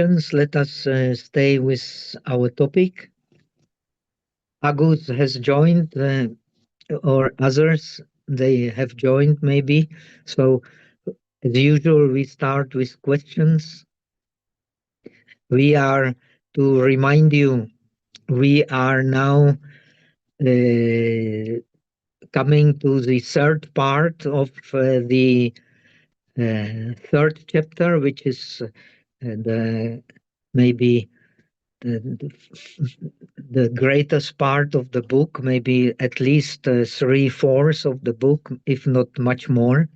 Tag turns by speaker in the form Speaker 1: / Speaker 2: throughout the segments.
Speaker 1: Let us stay with our topic. Agus has joined, or others, they have joined maybe. So, as usual, we start with questions. We are, to remind you, we are now coming to the third part of the third chapter, which is the maybe the, the greatest part of the book, maybe at least three-fourths of the book, if not much more.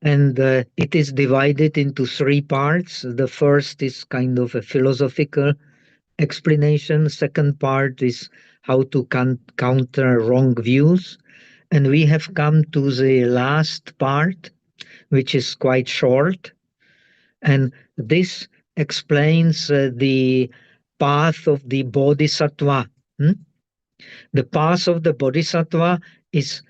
Speaker 1: And it is divided into three parts. The first is kind of a philosophical explanation. Second part is how to counter wrong views. And we have come to the last part, which is quite short. And this explains the path of the bodhisattva. Hmm? The path of the bodhisattva is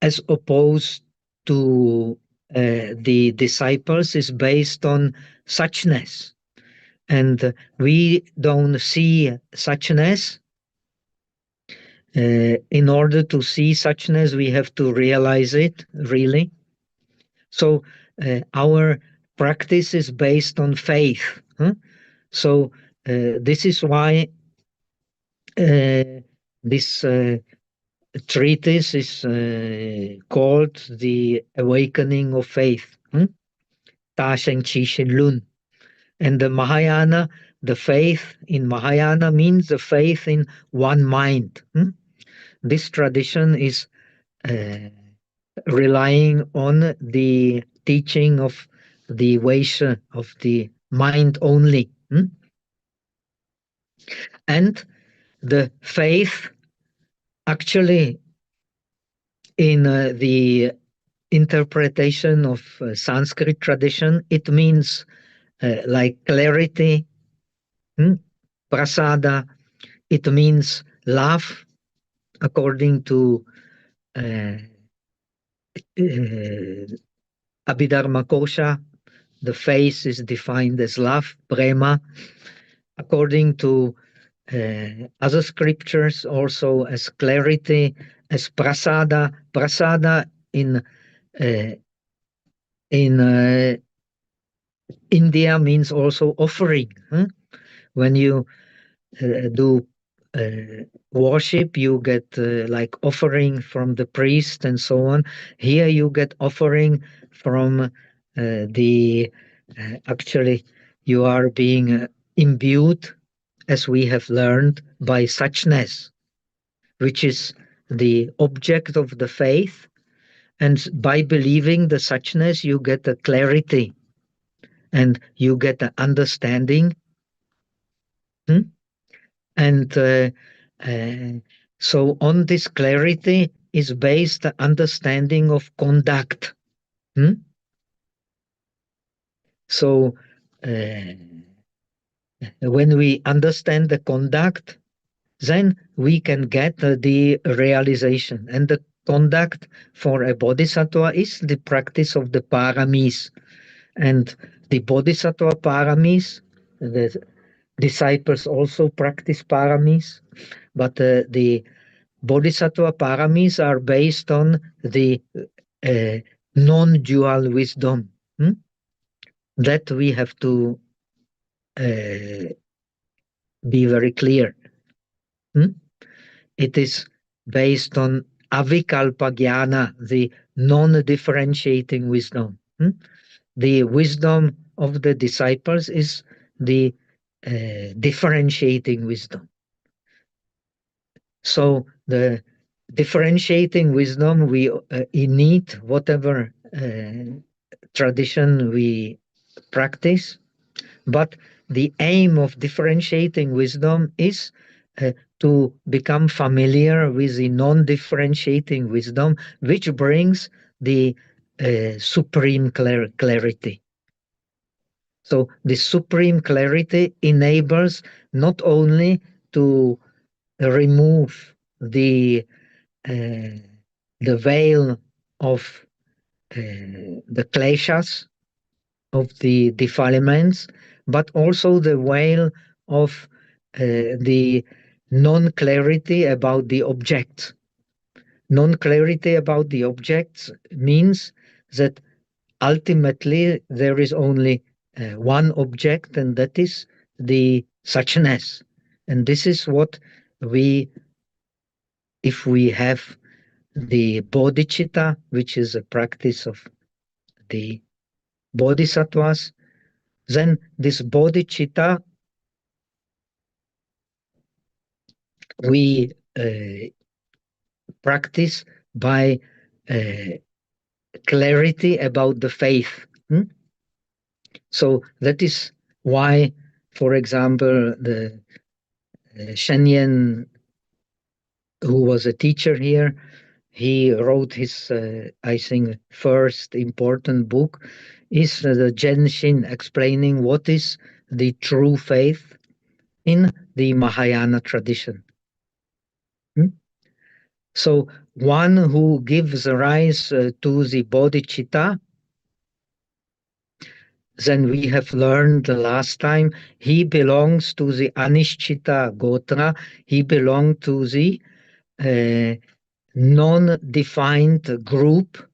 Speaker 1: as opposed to the disciples, is based on suchness. And we don't see suchness. In order to see suchness, we have to realize it, really. So our practice is based on faith. Huh? So this is why this treatise is called The Awakening of Faith. Ta Shen Chi Shen Lun. And the Mahayana, the faith in Mahayana means the faith in one mind. This tradition is relying on the teaching of the Vaisha, of the mind only. And the faith, actually, in the interpretation of Sanskrit tradition, it means like clarity, prasada. It means love, according to Abhidharma Kosha. The faith is defined as love, prema. According to other scriptures, also as clarity, as prasada. Prasada in India means also offering. When you do worship, you get like offering from the priest and so on. Here you get offering from the actually you are being imbued, as we have learned, by suchness, which is the object of the faith. And by believing the suchness, you get a clarity and you get an understanding. And so on this clarity is based the understanding of conduct. So when we understand the conduct, then we can get the realization. And the conduct for a bodhisattva is the practice of the paramis. And the bodhisattva paramis, the disciples also practice paramis, but the bodhisattva paramis are based on the non-dual wisdom. That we have to be very clear. It is based on avikalpa jnana, the non-differentiating wisdom. The wisdom of the disciples is the differentiating wisdom. So the differentiating wisdom, we need whatever tradition we practice, but the aim of differentiating wisdom is to become familiar with the non-differentiating wisdom, which brings the supreme clarity. So the supreme clarity enables not only to remove the veil of the kleshas, of the defilements, but also the veil of the non-clarity about the objects. Non-clarity about the objects means that ultimately there is only one object, and that is the suchness. And this is what we, if we have the bodhicitta, which is a practice of the bodhisattvas, then this bodhicitta we practice by uh, clarity about the faith. So that is why, for example, the Shenyan, who was a teacher here, he wrote his, I think, first important book is the Genshin, explaining what is the true faith in the Mahayana tradition. So one who gives rise to the bodhicitta, then we have learned the last time, he belongs to the Anishchita Gotra, he belongs to the non-defined group.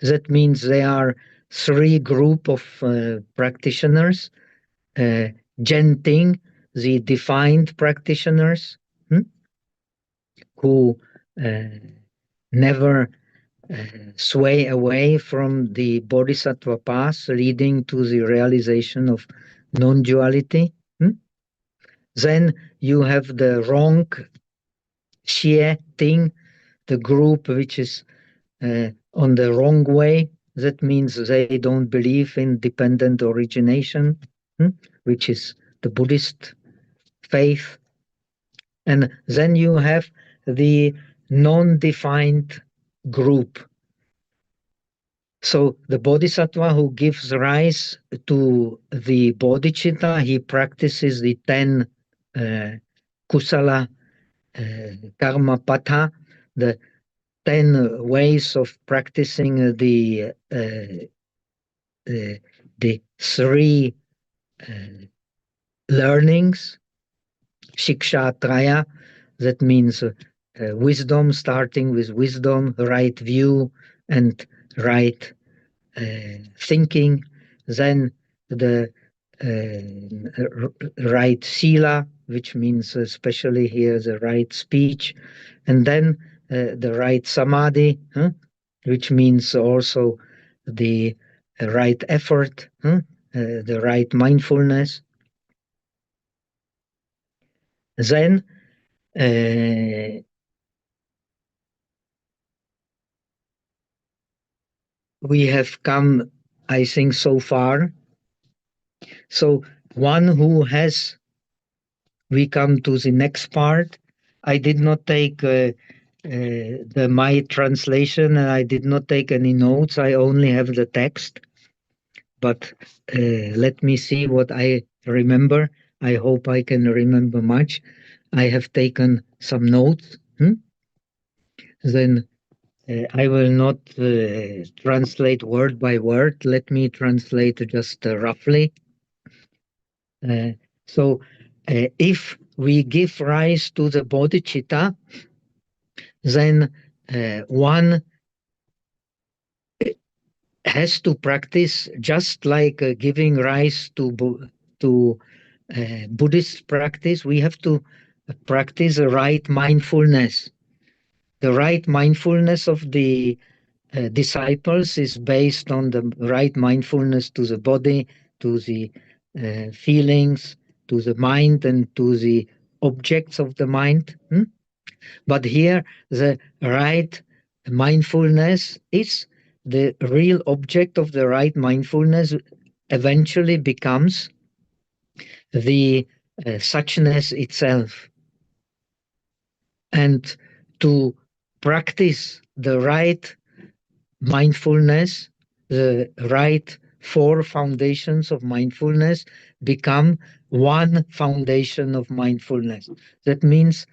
Speaker 1: That means there are three group of practitioners, Genting, the defined practitioners, who never sway away from the bodhisattva path leading to the realization of non-duality. Then you have the wrong xie thing, the group which is on the wrong way. That means they don't believe in dependent origination, which is the Buddhist faith. And then you have the non-defined group. So the bodhisattva who gives rise to the bodhicitta, he practices the 10 kusala karma patha, the 10 ways of practicing the three learnings, shiksha traya, that means wisdom, starting with wisdom, right view, and right thinking, then the right sila, which means especially here the right speech, and then the right samadhi, which means also the right effort, the right mindfulness. Then we have come, I think, so far. So one who has, we come to the next part. I did not take my translation, and I did not take any notes. I only have the text. But let me see what I remember. I hope I can remember much. I have taken some notes. Then I will not translate word by word. Let me translate just roughly. So if we give rise to the bodhicitta, then one has to practice just like giving rise to Buddhist practice. We have to practice the right mindfulness. The right mindfulness of the disciples is based on the right mindfulness to the body, to the feelings, to the mind, and to the objects of the mind. But here, the right mindfulness is the real object of the right mindfulness, eventually becomes the suchness itself. And to practice the right mindfulness, the right four foundations of mindfulness become one foundation of mindfulness. That means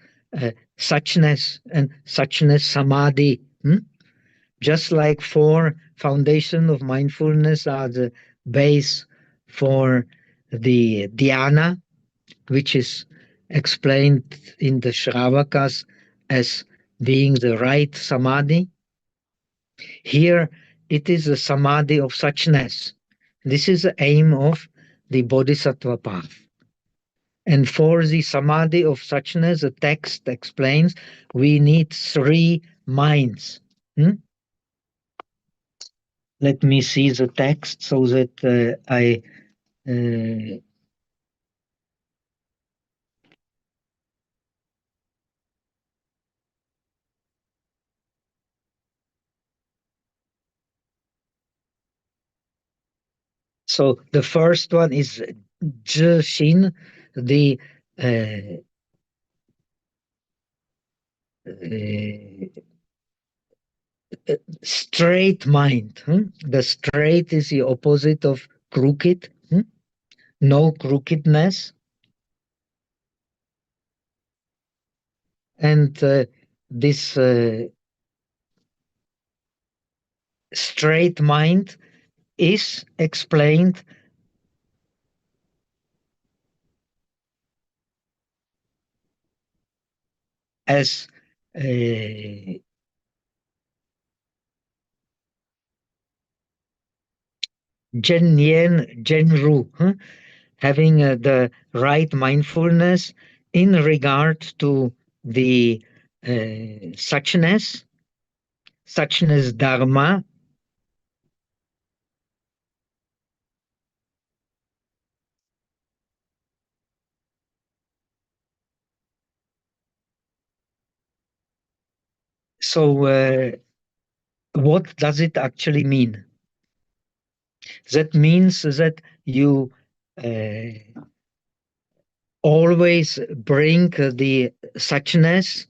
Speaker 1: suchness and suchness samadhi. Just like four foundation of mindfulness are the base for the dhyana, which is explained in the Shravakas as being the right samadhi. Here it is the samadhi of suchness. This is the aim of the bodhisattva path. And for the samadhi of suchness, the text explains we need three minds. Let me see the text so that I so the first one is Shin, the uh, straight mind. The straight is the opposite of crooked. No crookedness. And this straight mind is explained as Jen Yen Jen Ru, having the right mindfulness in regard to the suchness dharma. So what does it actually mean? That means that you always bring the suchness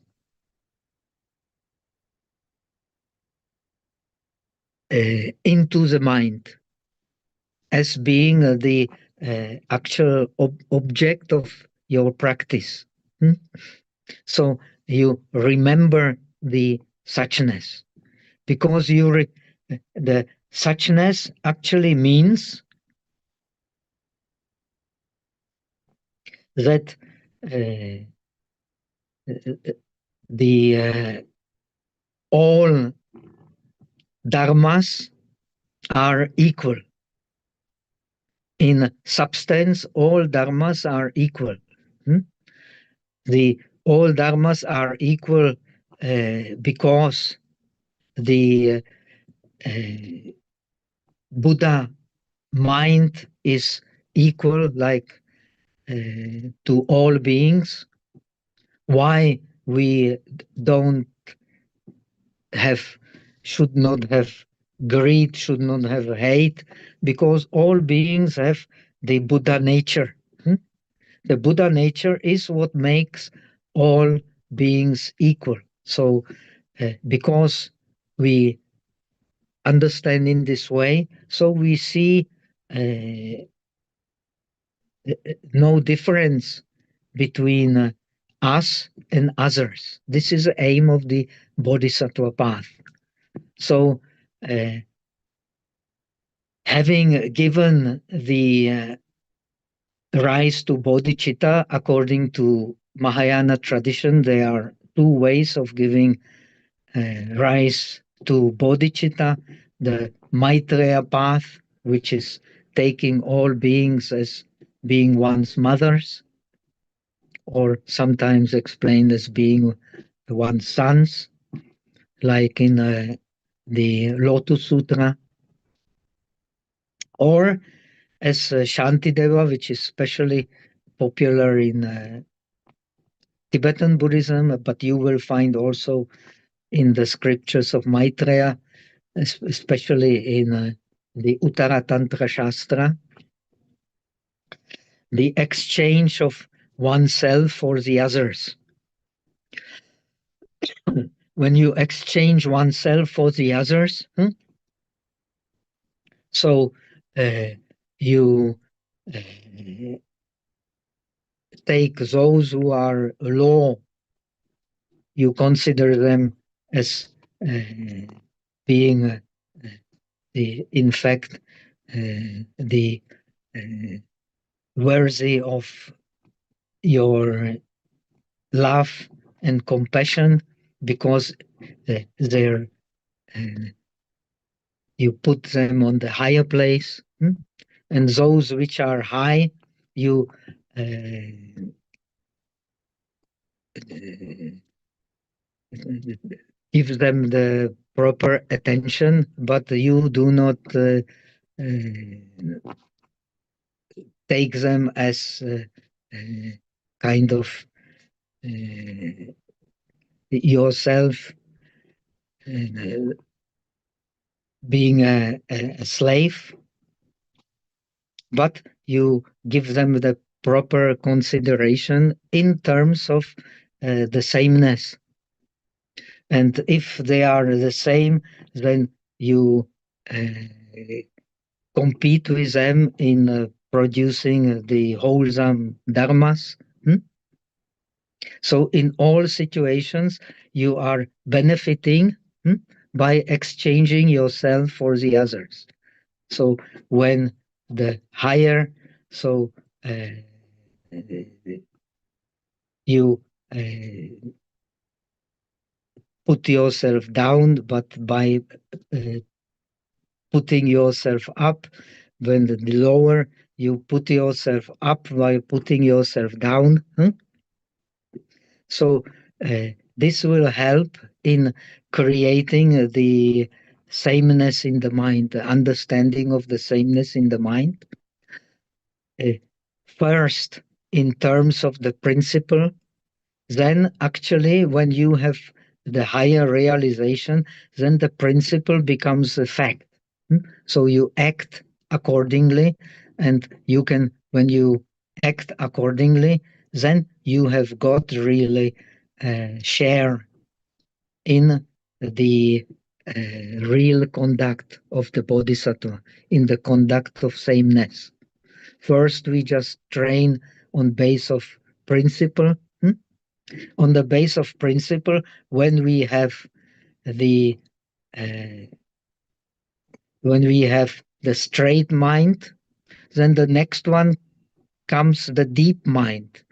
Speaker 1: into the mind as being the actual object of your practice. So you remember the suchness because the suchness actually means that the all dharmas are equal. In substance, all dharmas are equal. The all dharmas are equal because the Buddha mind is equal like to all beings. Why we don't have, should not have greed, should not have hate, because all beings have the Buddha nature. The Buddha nature is what makes all beings equal. So because we understand in this way, so we see no difference between us and others. This is the aim of the Bodhisattva path. So, having given the rise to bodhicitta, according to Mahayana tradition, there are two ways of giving rise to bodhicitta: the Maitreya path, which is taking all beings as being one's mothers, or sometimes explained as being one's sons, like in the Lotus Sutra, or as Shantideva, which is especially popular in Tibetan Buddhism, but you will find also in the scriptures of Maitreya, especially in the Uttara Tantra Shastra, the exchange of oneself for the others. When you exchange oneself for the others, so you take those who are low, you consider them as being in fact the worthy of your love and compassion because they're you put them on the higher place, and those which are high, you give them the proper attention, but you do not take them as kind of yourself being a slave, but you give them the proper consideration in terms of the sameness. And if they are the same, then you compete with them in producing the wholesome dharmas. So in all situations, you are benefiting by exchanging yourself for the others. So when the higher, so you put yourself down, but by putting yourself up, when the lower, you put yourself up by putting yourself down. So this will help in creating the sameness in the mind, the understanding of the sameness in the mind. First, in terms of the principle, then actually when you have the higher realization, then the principle becomes a fact. So you act accordingly, and you can, when you act accordingly, then you have got really share in the real conduct of the bodhisattva, in the conduct of sameness. First, we just train on base of principle. On the base of principle, when we have the straight mind, then the next one comes the deep mind.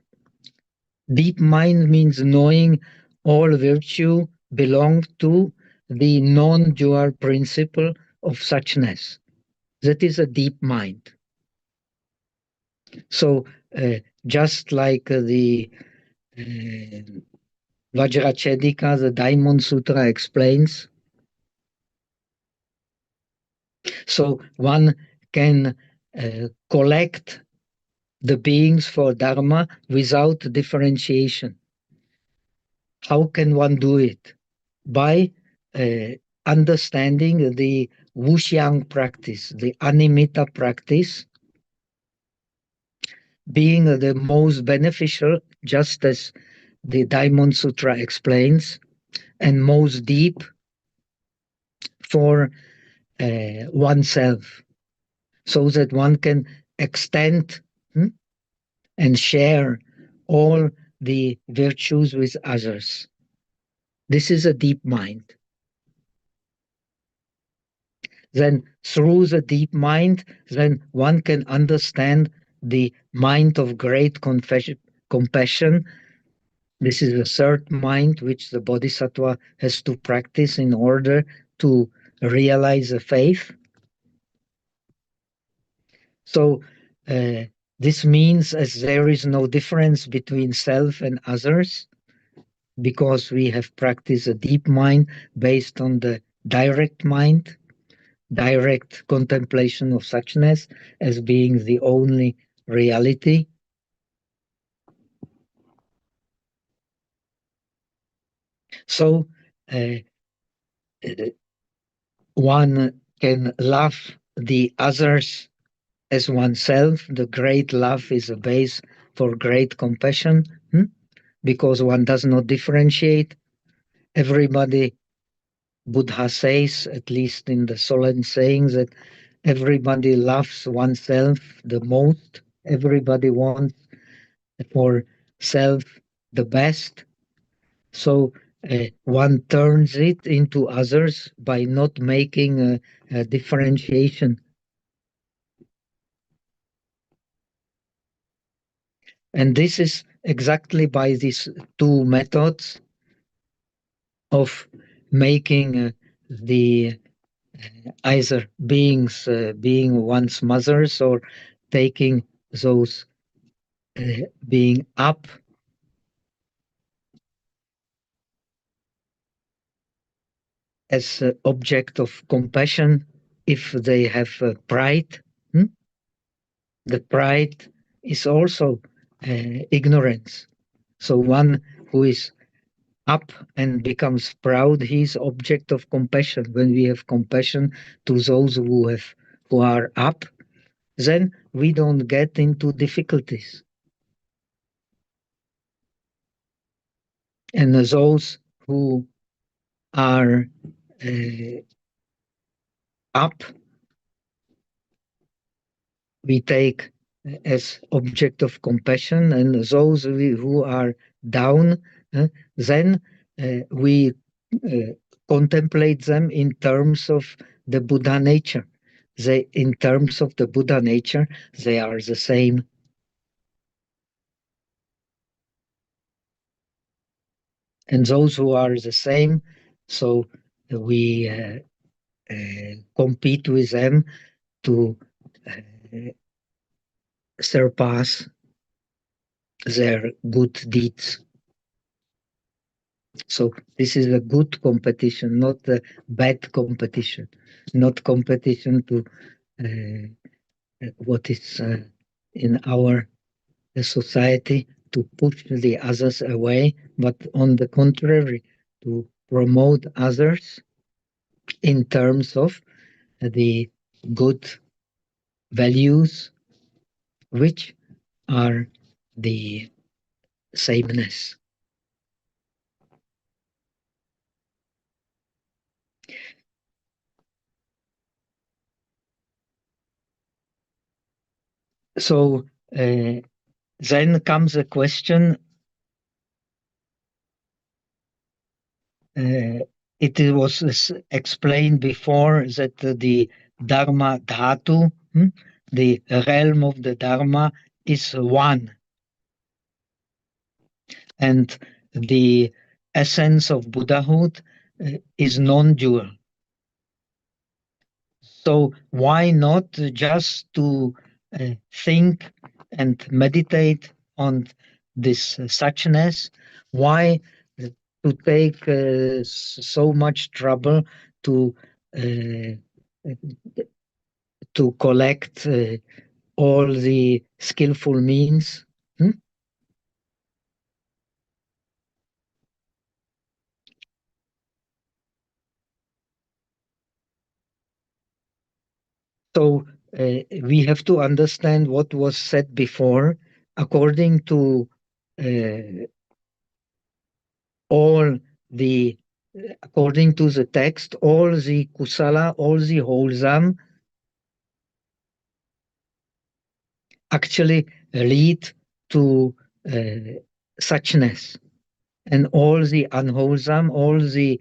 Speaker 1: Deep mind means knowing all virtue belong to the non-dual principle of suchness. That is a deep mind. So just like the Vajrachedika, the Diamond Sutra explains, so one can collect the beings for Dharma without differentiation. How can one do it? By understanding the Wuxiang practice, the Animita practice, being the most beneficial, just as the Diamond Sutra explains, and most deep for oneself, so that one can extend and share all the virtues with others. This is a deep mind. Then through the deep mind, then one can understand the mind of great compassion. This is the third mind which the bodhisattva has to practice in order to realize the faith. So this means as there is no difference between self and others, because we have practiced a deep mind based on the direct mind, direct contemplation of suchness as being the only reality. So one can love the others as oneself. The great love is a base for great compassion, because one does not differentiate. Everybody, Buddha says, at least in the solemn sayings, that everybody loves oneself the most. Everybody wants for self the best. So one turns it into others by not making a differentiation. And this is exactly by these two methods of making the either beings being one's mothers or taking those being up as object of compassion if they have pride. Hmm? The pride is also ignorance. So one who is up and becomes proud, he is object of compassion. When we have compassion to those who are up, then we don't get into difficulties. And those who are uh, up, we take as object of compassion, and those who are down, then we uh, contemplate them in terms of the Buddha nature. They, in terms of the Buddha nature, they are the same. And those who are the same, so we compete with them to uh, surpass their good deeds. So this is a good competition, not a bad competition, not competition to what is in our society to push the others away, but on the contrary, to promote others in terms of the good values, which are the sameness. So then comes a question. Uh, it was explained before that the Dharma Dhatu, the realm of the Dharma, is one, and the essence of Buddhahood is non-dual. So why not just to think and meditate on this suchness? Why to take so much trouble to collect all the skillful means? Hmm? So we have to understand what was said before. According to uh, all the according to the text, all the kusala, all the wholesome actually lead to suchness, and all the unwholesome, all the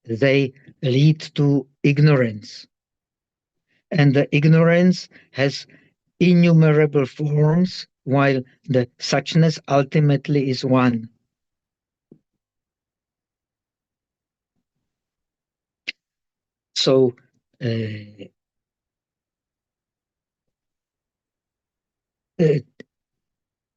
Speaker 1: they lead to ignorance, and the ignorance has innumerable forms, while the suchness ultimately is one. So uh, uh,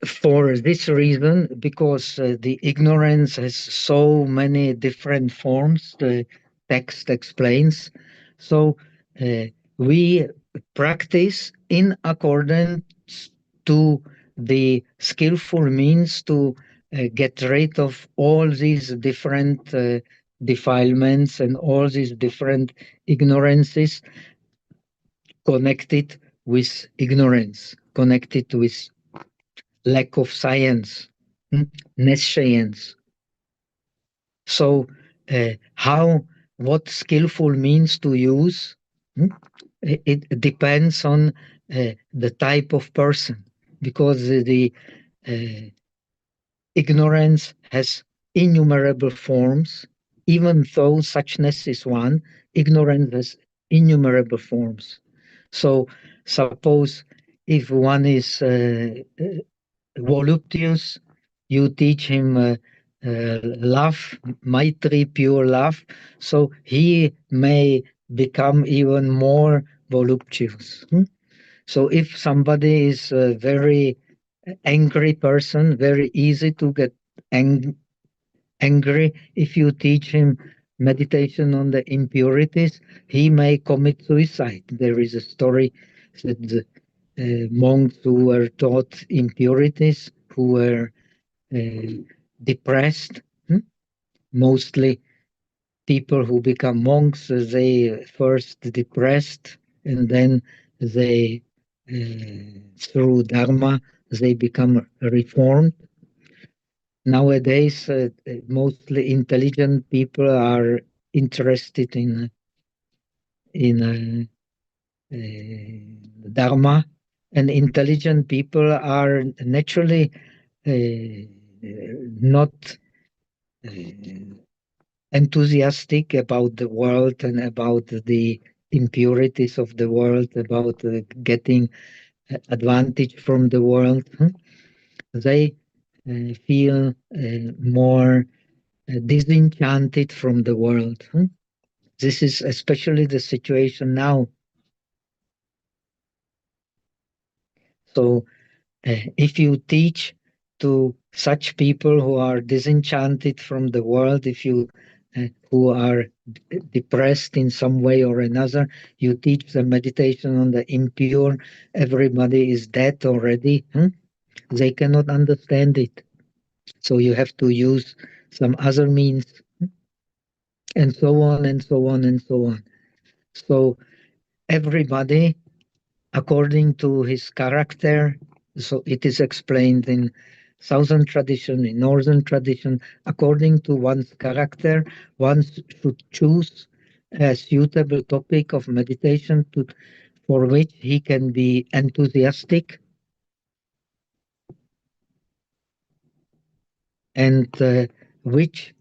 Speaker 1: for this reason, because the ignorance has so many different forms, the text explains. So uh, we practice in accordance to the skillful means to get rid of all these different defilements and all these different ignorances connected with ignorance, connected with lack of science, nescience. So, what skillful means to use, it depends on the type of person, because the uh, ignorance has innumerable forms. Even though suchness is one, ignorance has innumerable forms. So suppose if one is voluptuous, you teach him love, maitri, pure love, so he may become even more voluptuous. So if somebody is a very angry person, very easy to get ang- angry, if you teach him meditation on the impurities, he may commit suicide. There is a story that the monks who were taught impurities, who were depressed, mostly people who become monks, they first depressed and then they, through Dharma, they become reformed. Nowadays, mostly intelligent people are interested in Dharma, and intelligent people are naturally not uh, enthusiastic about the world and about the impurities of the world, about getting advantage from the world. They feel more disenchanted from the world. This is especially the situation now. So, if you teach to such people who are disenchanted from the world, if you who are depressed in some way or another, you teach them meditation on the impure, everybody is dead already. They cannot understand it. So you have to use some other means, and so on and so on and so on. So everybody according to his character. So it is explained in southern tradition, in northern tradition. According to one's character, one should choose a suitable topic of meditation for which he can be enthusiastic and which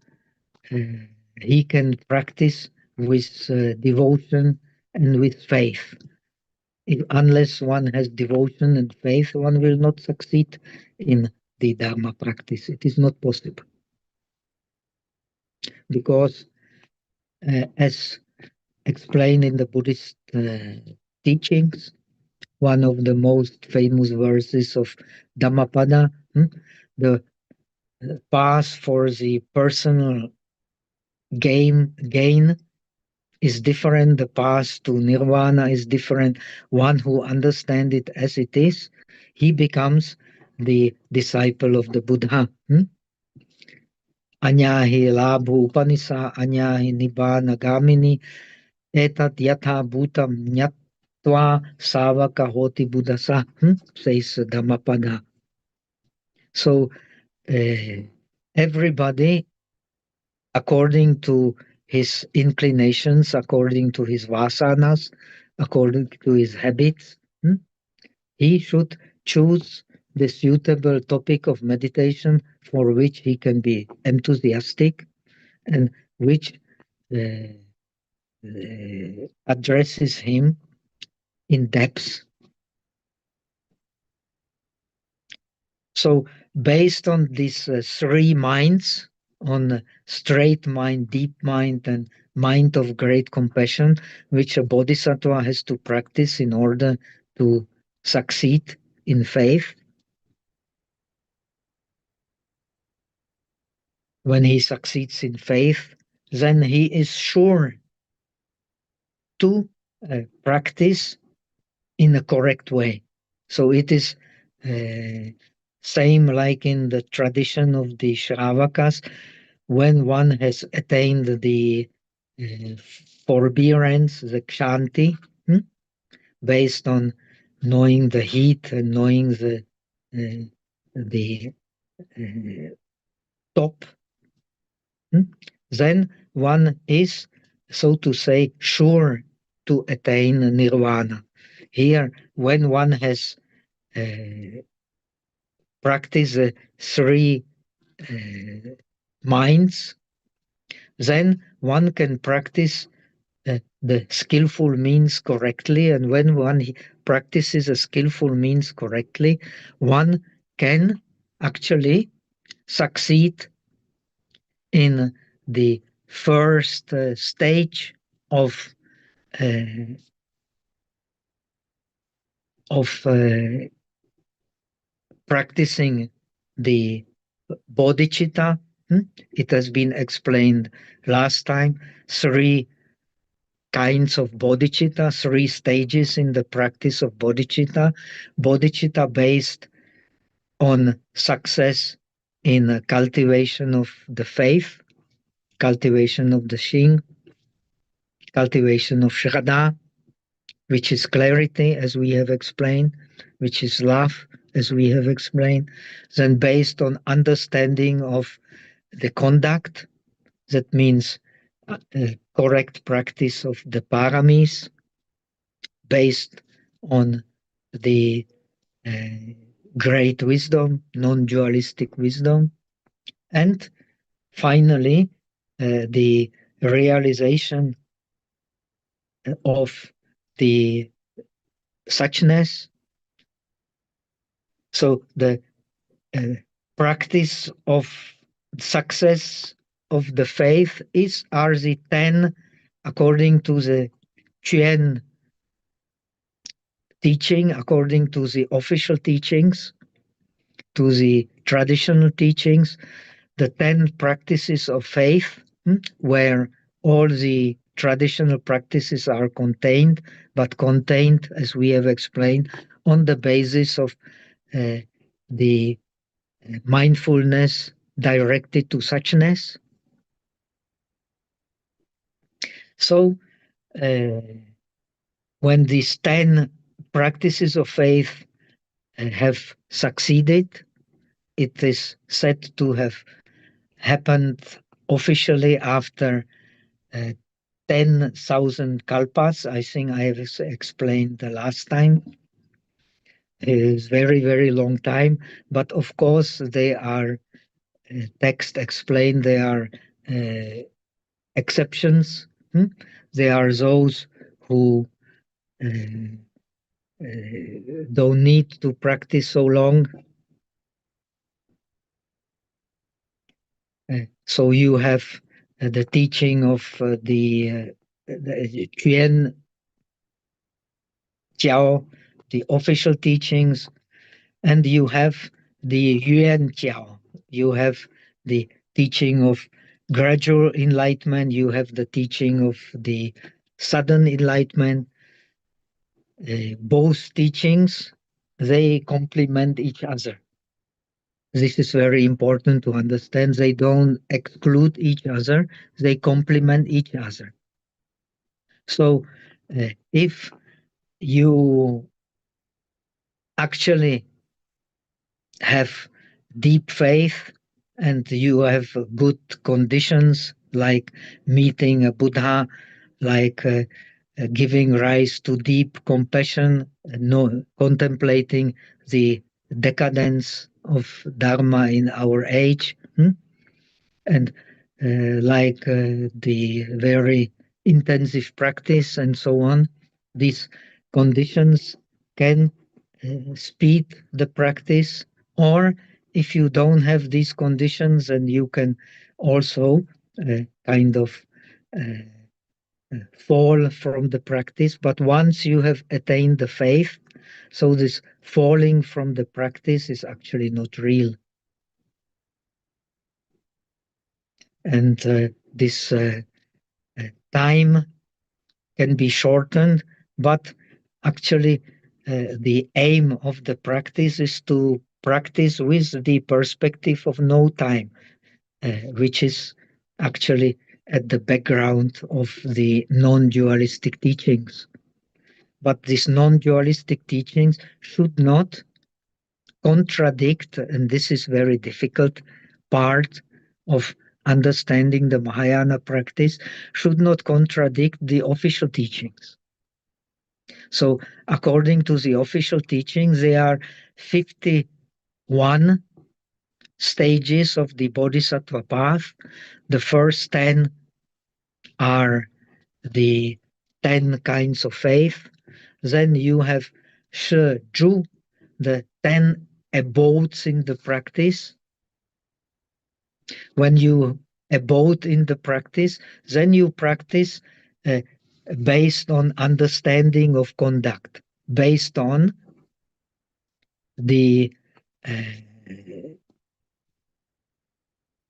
Speaker 1: uh, he can practice with devotion and with faith. Unless one has devotion and faith, one will not succeed in the Dharma practice. It is not possible because, as explained in the Buddhist teachings, one of the most famous verses of Dhammapada, the path for the personal gain is different. The path to nirvana is different. One who understands it as it is, he becomes the disciple of the Buddha. Anyahi labhu upanisa anyahi nibbana gamini etat yatha bhutam nyatva savaka hoti buddhasa, says Dhammapada. So everybody, according to his inclinations, according to his vasanas, according to his habits, he should choose the suitable topic of meditation for which he can be enthusiastic and which uh, addresses him in depth. So, based on these three minds, on straight mind, deep mind, and mind of great compassion, which a bodhisattva has to practice in order to succeed in faith, when he succeeds in faith, then he is sure to practice in a correct way. So it is same like in the tradition of the Shravakas, when one has attained the uh, forbearance, the kshanti, based on knowing the heat and knowing the top, then one is, so to say, sure to attain nirvana. Here, when one has practiced the three minds, then one can practice the skillful means correctly, and when one practices a skillful means correctly, one can actually succeed in the first stage of uh, of practicing the bodhicitta. It has been explained last time. Three kinds of bodhicitta, three stages in the practice of bodhicitta. Bodhicitta based on success in cultivation of the faith, cultivation of the Shin, cultivation of Shraddha, which is clarity, as we have explained, which is love, as we have explained, then based on understanding of the conduct, that means correct practice of the paramis, based on the uh, great wisdom, non-dualistic wisdom, and finally, the realization of the suchness. So the uh, practice of success of the faith is are the 10 according to the Chuen teaching, according to the official teachings, to the traditional teachings, the 10 practices of faith, where all the traditional practices are contained, but contained, as we have explained, on the basis of uh, the mindfulness directed to suchness. So, uh, when these 10 practices of faith have succeeded, it is said to have happened officially after uh, 10,000 kalpas. I think I have explained the last time. It is very, very long time. But of course, they are text explained, they are uh, exceptions. They are those who don't need to practice so long. So you have the teaching of the Quan Jiao, the official teachings, and you have the Yuan Jiao. You have the teaching of gradual enlightenment. You have the teaching of the sudden enlightenment. Both teachings, they complement each other. This is very important to understand. They don't exclude each other, they complement each other. So, if you actually have deep faith and you have good conditions like meeting a Buddha, like giving rise to deep compassion, no, contemplating the decadence of Dharma in our age, and like the very intensive practice and so on. These conditions can speed the practice, or if you don't have these conditions, then you can also kind of uh, fall from the practice. But once you have attained the faith, so this falling from the practice is actually not real. And this time can be shortened, but actually, the aim of the practice is to practice with the perspective of no time, which is actually at the background of the non dualistic teachings. But these non dualistic teachings should not contradict, and this is very difficult part of understanding the Mahayana practice, should not contradict the official teachings. So, according to the official teachings, there are 51 stages of the Bodhisattva path. The first 10 are the 10 kinds of faith. Then you have Shi Zhu, the 10 abodes in the practice. When you abode in the practice, then you practice uh, based on understanding of conduct, based on the uh,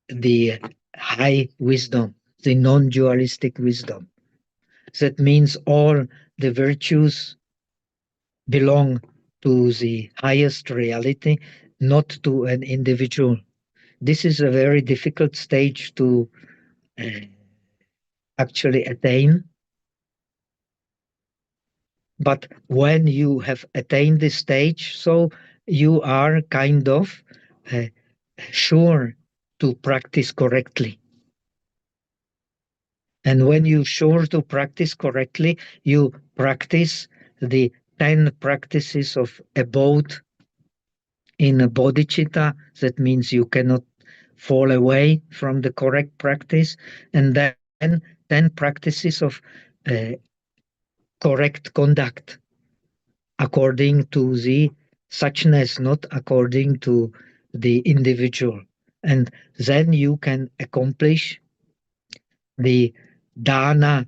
Speaker 1: the high wisdom, the non-dualistic wisdom. That means all the virtues belong to the highest reality, not to an individual. This is a very difficult stage to uh, actually attain. But when you have attained this stage, so you are kind of uh, sure to practice correctly. And when you're sure to practice correctly, you practice the 10 practices of abode in a bodhicitta. That means you cannot fall away from the correct practice. And then 10 practices of uh, correct conduct according to the suchness, not according to the individual. And then you can accomplish the dana,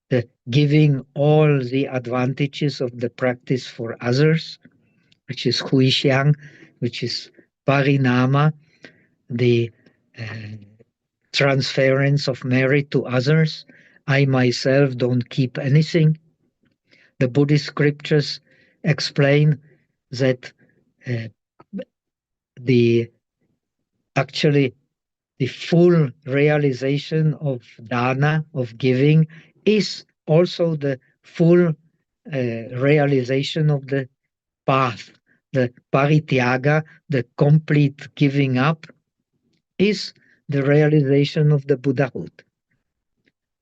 Speaker 1: the giving all the advantages of the practice for others, which is huixiang, which is parinama, the uh, transference of merit to others. I myself don't keep anything. The Buddhist scriptures explain that uh, the actually the full realization of dana, of giving, is also the full realization of the path. The parityaga, the complete giving up, is the realization of the Buddhahood.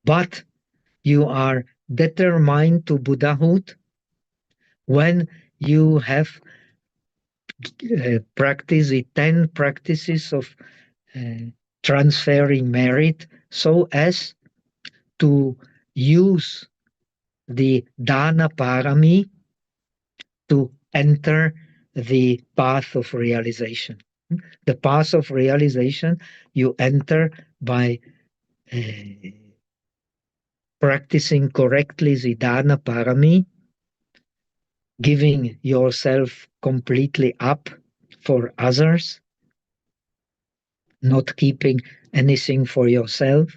Speaker 1: But you are determined to Buddhahood when you have practiced the 10 practices of uh, transferring merit so as to use the dana parami to enter the path of realization. The path of realization you enter by uh, practicing correctly the dana parami, giving yourself completely up for others, not keeping anything for yourself.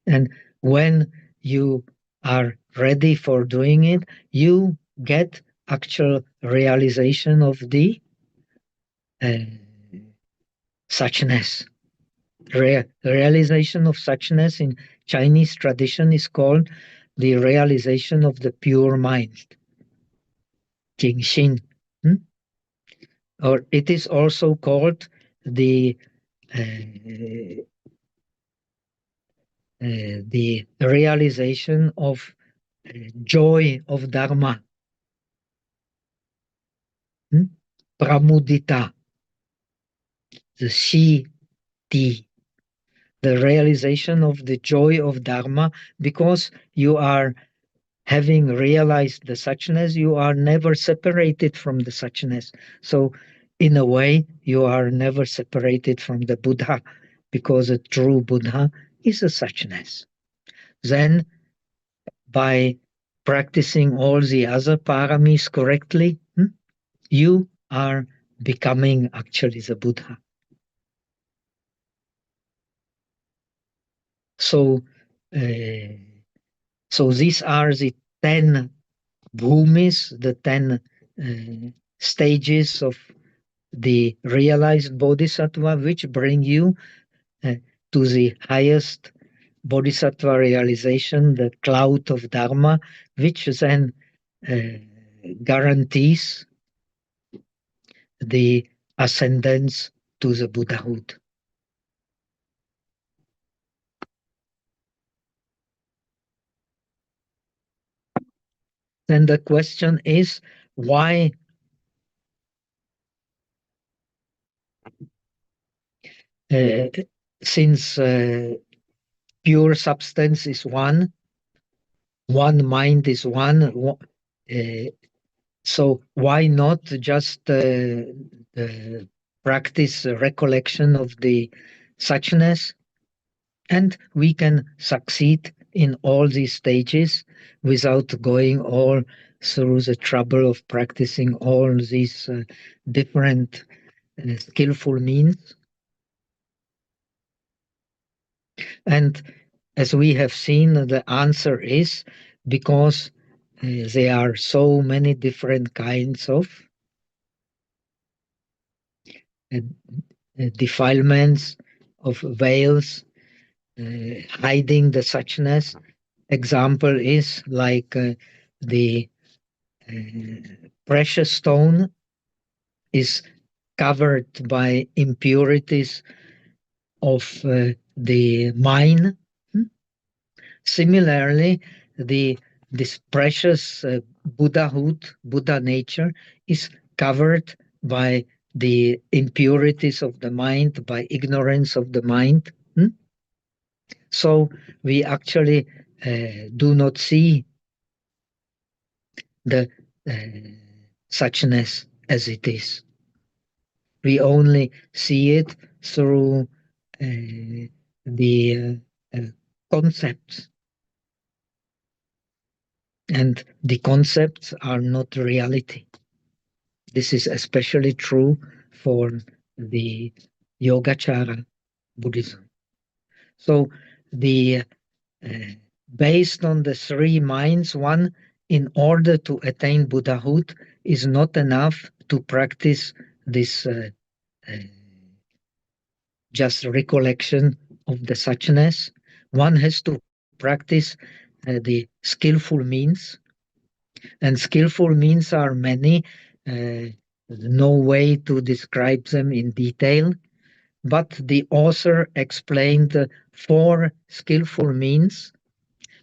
Speaker 1: And when you are ready for doing it, you get actual realization of the uh, suchness. Realization of suchness in Chinese tradition is called the realization of the pure mind, Jingxin. Hmm? Or it is also called uh, the realization of joy of Dharma, pramudita, the Shi Ti, the realization of the joy of Dharma, because you are having realized the suchness, you are never separated from the suchness. So, in a way, you are never separated from the Buddha, because a true Buddha is a suchness. Then, by practicing all the other paramis correctly, you are becoming actually the Buddha. So, uh, so these are the 10 bhumis, the 10 stages of the realized bodhisattva, which bring you uh, to the highest bodhisattva realization, the cloud of Dharma, which then uh, guarantees the ascendance to the Buddhahood. Then the question is, why uh, since pure substance is one, one mind is one. So why not just practice recollection of the suchness, and we can succeed in all these stages without going all through the trouble of practicing all these different skillful means. And as we have seen, the answer is because there are so many different kinds of uh, defilements, of veils, hiding the suchness. Example is like the precious stone is covered by impurities of the mine. Similarly, the this precious Buddhahood, Buddha nature, is covered by the impurities of the mind, by ignorance of the mind. So we actually do not see the suchness as it is. We only see it through the concepts, and the concepts are not reality. This is especially true for the Yogacara Buddhism. So the based on the three minds, one, in order to attain Buddhahood, is not enough to practice this uh, just recollection of the suchness. One has to practice the skillful means, and skillful means are many. No way to describe them in detail, but the author explained four skillful means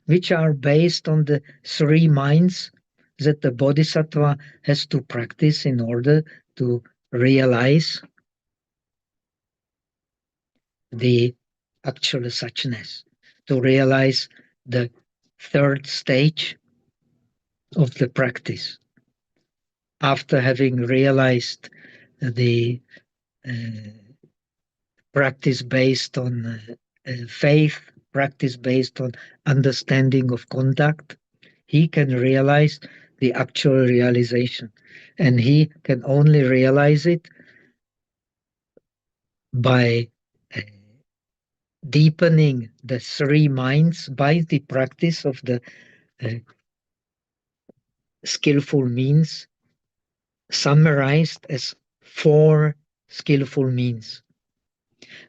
Speaker 1: which are based on the three minds that the bodhisattva has to practice in order to realize the actual suchness, to realize the third stage of the practice. After having realized the uh, practice based on faith, practice based on understanding of conduct, he can realize the actual realization. And he can only realize it by deepening the three minds by the practice of the uh, skillful means, summarized as four skillful means.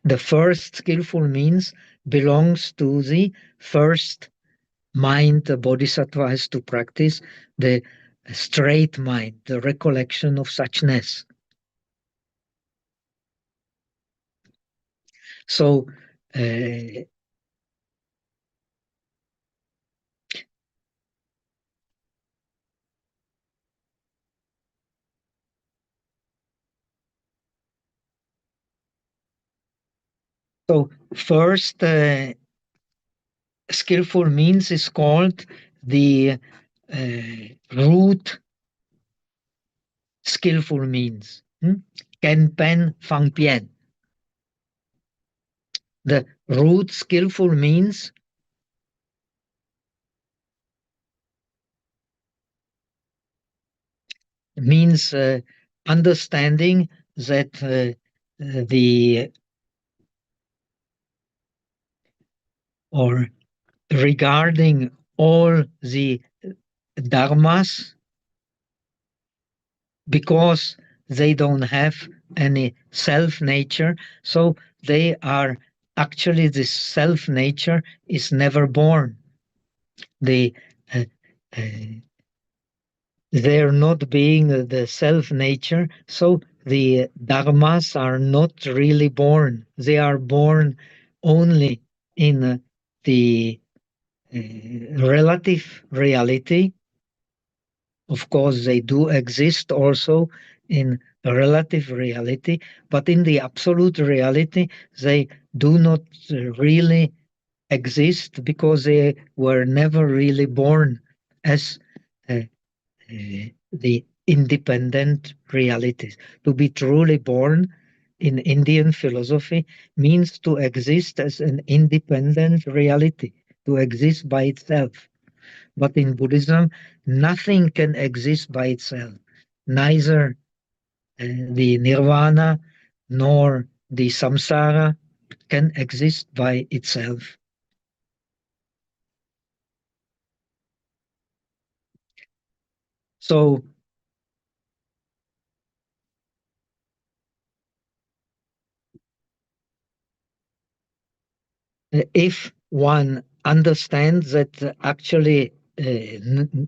Speaker 1: The first skillful means belongs to the first mind the bodhisattva has to practice, the straight mind, the recollection of suchness. So, first skillful means is called the root skillful means. Ken Pen Fang Pian. The root skillful means understanding that the or regarding all the dharmas, because they don't have any self nature, so they are actually, this self nature is never born. The uh, uh, they're not being the self nature, so the dharmas are not really born. They are born only in the relative reality. Of course, they do exist also in relative reality, but in the absolute reality, they do not really exist because they were never really born as uh, the independent realities. To be truly born in Indian philosophy means to exist as an independent reality, to exist by itself. But in Buddhism, nothing can exist by itself. Neither the nirvana nor the samsara can exist by itself. So, if one understands that actually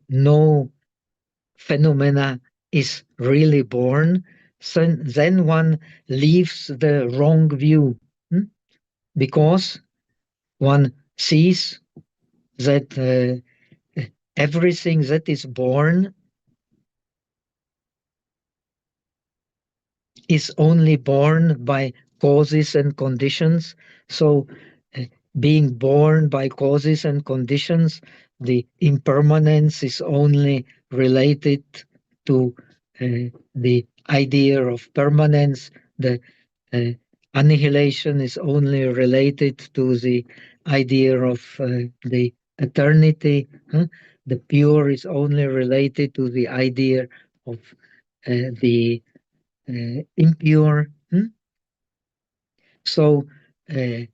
Speaker 1: no phenomena is really born, then one leaves the wrong view, because one sees that everything that is born is only born by causes and conditions. So, uh, being born by causes and conditions, the impermanence is only related to the idea of permanence. The uh, annihilation is only related to the idea of the eternity. The pure is only related to the idea of the impure. So uh,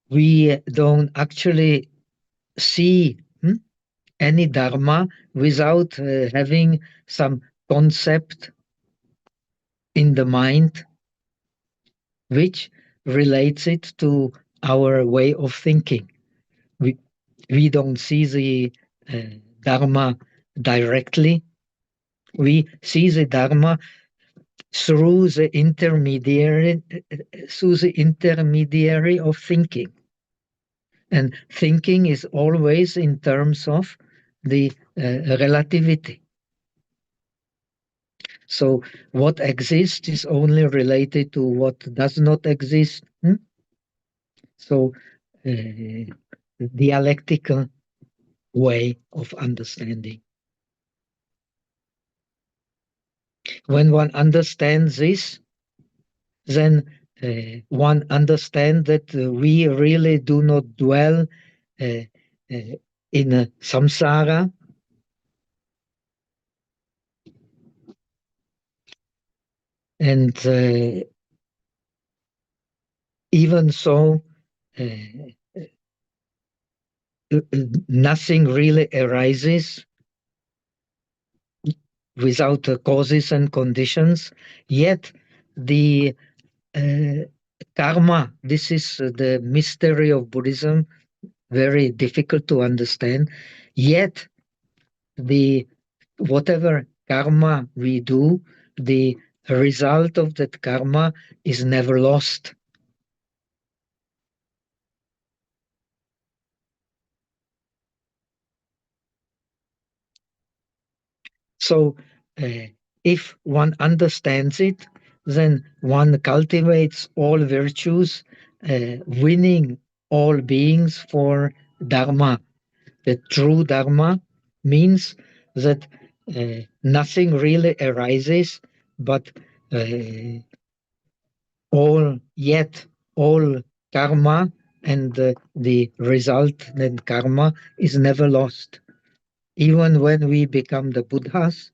Speaker 1: we don't actually see any dharma without having some concept in the mind which relates it to our way of thinking. We, we don't see the dharma directly. We see the dharma through the intermediary of thinking. And thinking is always in terms of the relativity. So what exists is only related to what does not exist. So dialectical way of understanding. When one understands this, then one understands that we really do not dwell uh, in a samsara, and even so, uh, nothing really arises without causes and conditions. Yet the uh, karma, this is the mystery of Buddhism, very difficult to understand. Yet the whatever karma we do, the result of that karma is never lost. So, if one understands it, then one cultivates all virtues, winning all beings for Dharma. The true Dharma means that nothing really arises, but uh, all karma and the resultant karma is never lost. Even when we become the Buddhas,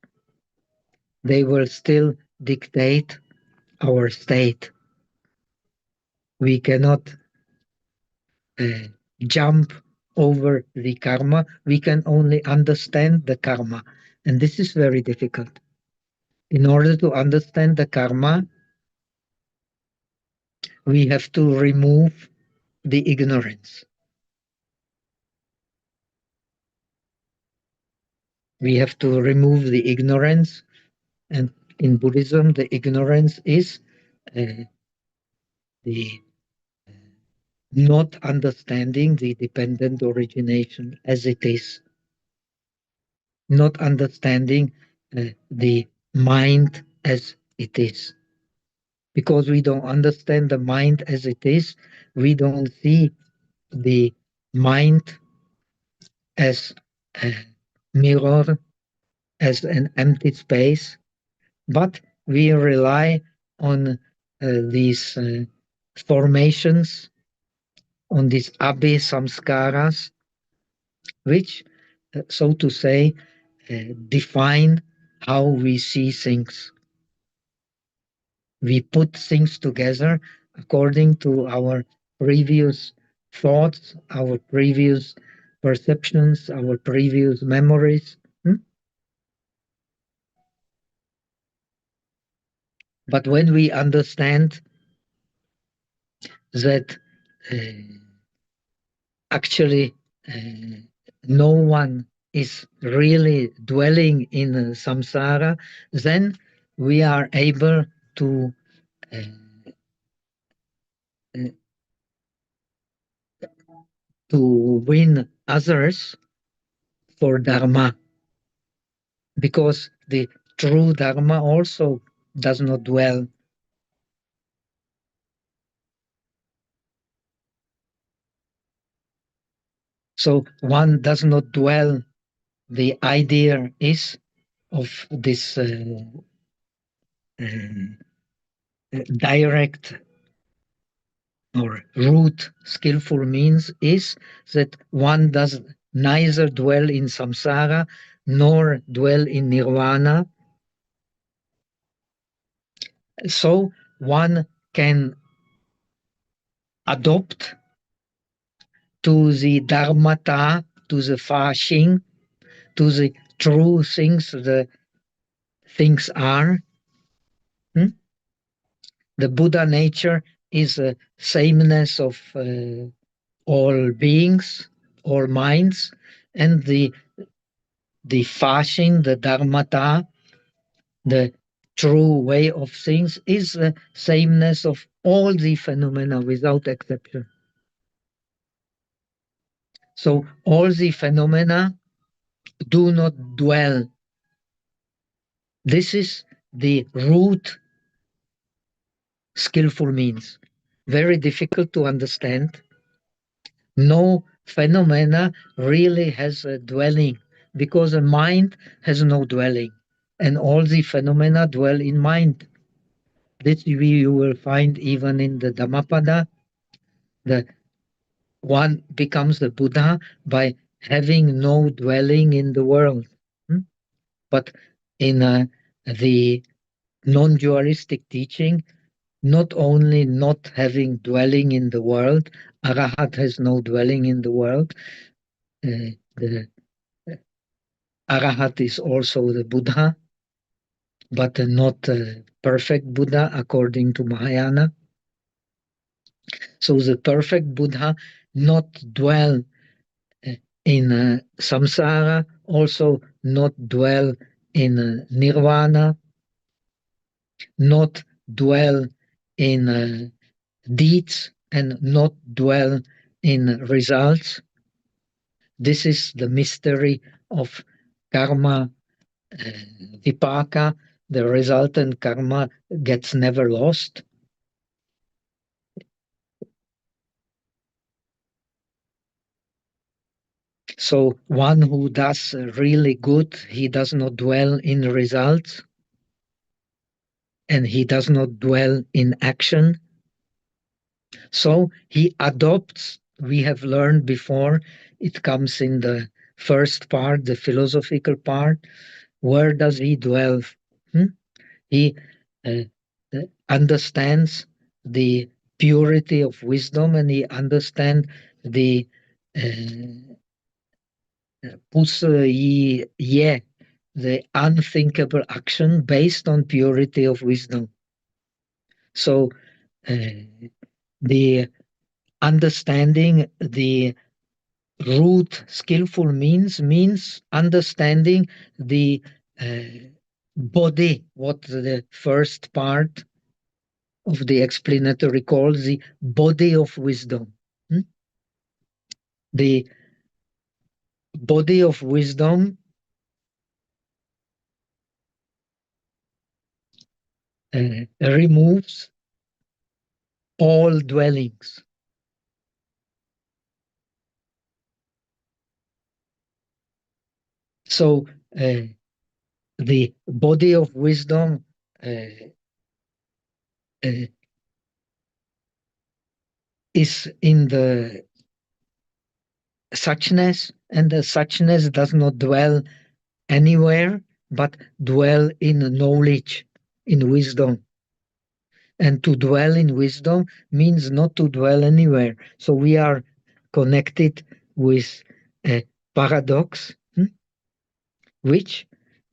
Speaker 1: they will still dictate our state. We cannot uh, jump over the karma. We can only understand the karma. And this is very difficult. In order to understand the karma, we have to remove the ignorance. We have to remove the ignorance. And in Buddhism, the ignorance is uh, the not understanding the dependent origination as it is, not understanding the mind as it is. Because we don't understand the mind as it is, we don't see the mind as a mirror, as an empty space, but we rely on these formations, on these abhi samskaras, which, so to say, define how we see things. We put things together according to our previous thoughts, our previous perceptions, our previous memories. But when we understand that uh, actually no one is really dwelling in samsara, then we are able to uh, uh, to win others for dharma, because the true dharma also does not dwell. So one does not dwell. The idea is of this direct or root skillful means is that one does neither dwell in samsara nor dwell in nirvana. So one can adopt to the dharmata, to the fashing, to the true things the things are. The Buddha nature is a sameness of all beings, all minds, and the fashion, the dharmata, the true way of things is the sameness of all the phenomena without exception. So all the phenomena do not dwell. This is the root skillful means. Very difficult to understand. No phenomena really has a dwelling, because a mind has no dwelling, and all the phenomena dwell in mind. This you will find even in the Dhammapada. The one becomes the Buddha by having no dwelling in the world. But in the non-dualistic teaching, not only not having dwelling in the world, Arahat has no dwelling in the world. The Arahat is also the Buddha, but not a perfect Buddha according to Mahayana. So the perfect Buddha not dwell in samsara, also not dwell in nirvana, not dwell in deeds, and not dwell in results. This is the mystery of karma vipaka. The resultant karma gets never lost. So one who does really good, he does not dwell in results, and he does not dwell in action. So he adopts, we have learned before, it comes in the first part, the philosophical part. Where does he dwell? He uh, understands the purity of wisdom, and he understands the ye, the unthinkable action based on purity of wisdom. So the understanding the root skillful means understanding the body, what the first part of the explanatory calls the body of wisdom. The body of wisdom removes all dwellings. So the body of wisdom uh, uh, is in the suchness, and the suchness does not dwell anywhere, but dwell in knowledge, in wisdom. And to dwell in wisdom means not to dwell anywhere. So we are connected with a paradox, which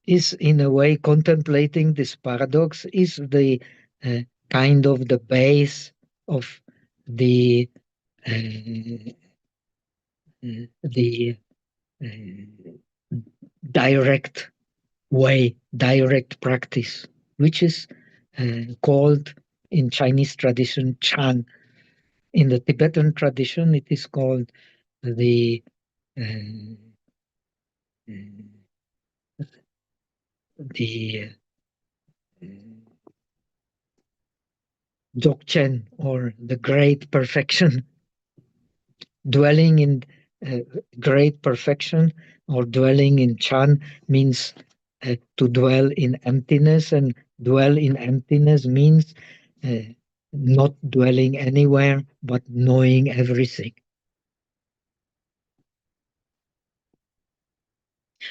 Speaker 1: is in a way contemplating this paradox is the uh, kind of the base of the uh, the direct way, direct practice, which is called in Chinese tradition Chan. In the Tibetan tradition, it is called the uh, the Dzogchen, or the great perfection. Dwelling in uh, great perfection, or dwelling in Chan, means to dwell in emptiness, and dwell in emptiness means uh, not dwelling anywhere but knowing everything.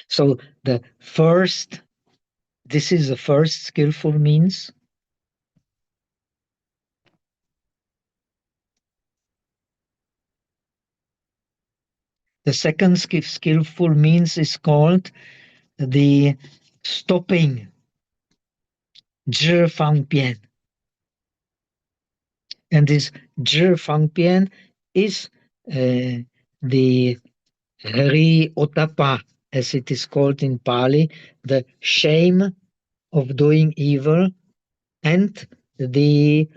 Speaker 1: So this is the first skillful means. The second skillful means is called the stopping, zhi fang pian. And this zhi fang pian is the Hari Otapa, as it is called in Pali, the shame of doing evil, and the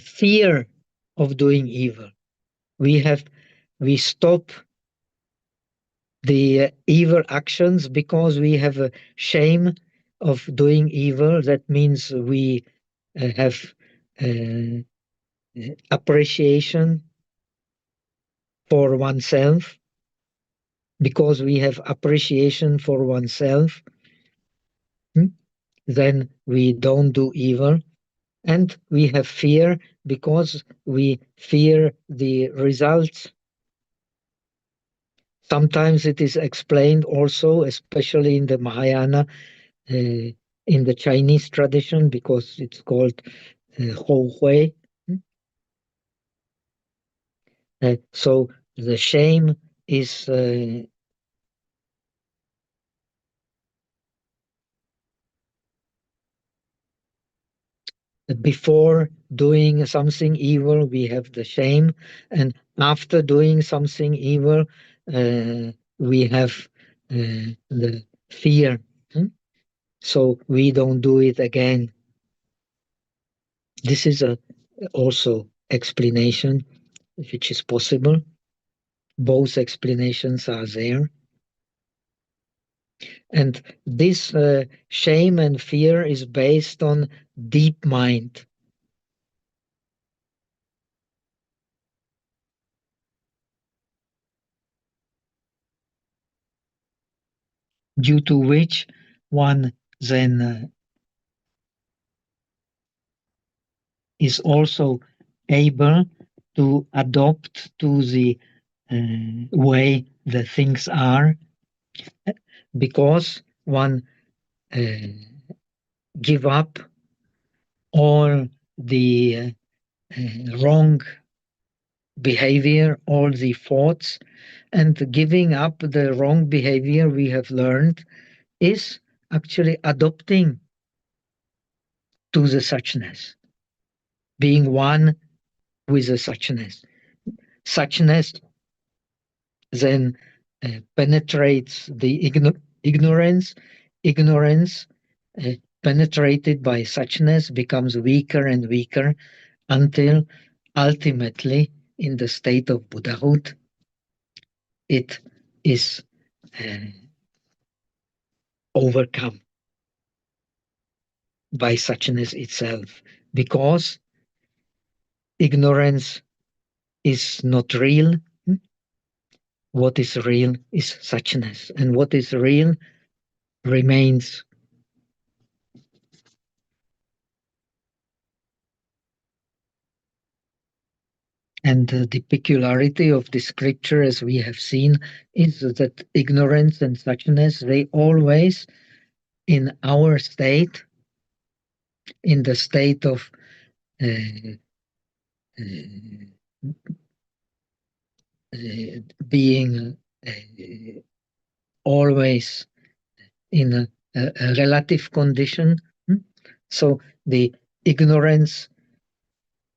Speaker 1: fear of doing evil. We stop the evil actions because we have a shame of doing evil. That means we have uh, appreciation for oneself. Because we have appreciation for oneself, then we don't do evil. And we have fear because we fear the results. Sometimes it is explained also, especially in the Mahayana, in the Chinese tradition, because it's called Hou Hui. So the shame is before doing something evil, we have the shame, and after doing something evil, we have the fear. So we don't do it again. This is a also explanation which is possible. Both explanations are there. And this shame and fear is based on deep mind. Due to which one then is also able to adopt to the way the things are, because one uh, give up all the wrong behavior, all the thoughts, and giving up the wrong behavior we have learned is actually adopting to the suchness, being one with the suchness. Suchness then penetrates the ignorance. Ignorance, penetrated by suchness, becomes weaker and weaker until ultimately, in the state of Buddhahood, it is uh, overcome by suchness itself, because ignorance is not real. what is real is suchness, and what is real remains. And the peculiarity of the scripture, as we have seen, is that ignorance and suchness, they always, in our state, in the state of uh, uh, being always in a relative condition. So the ignorance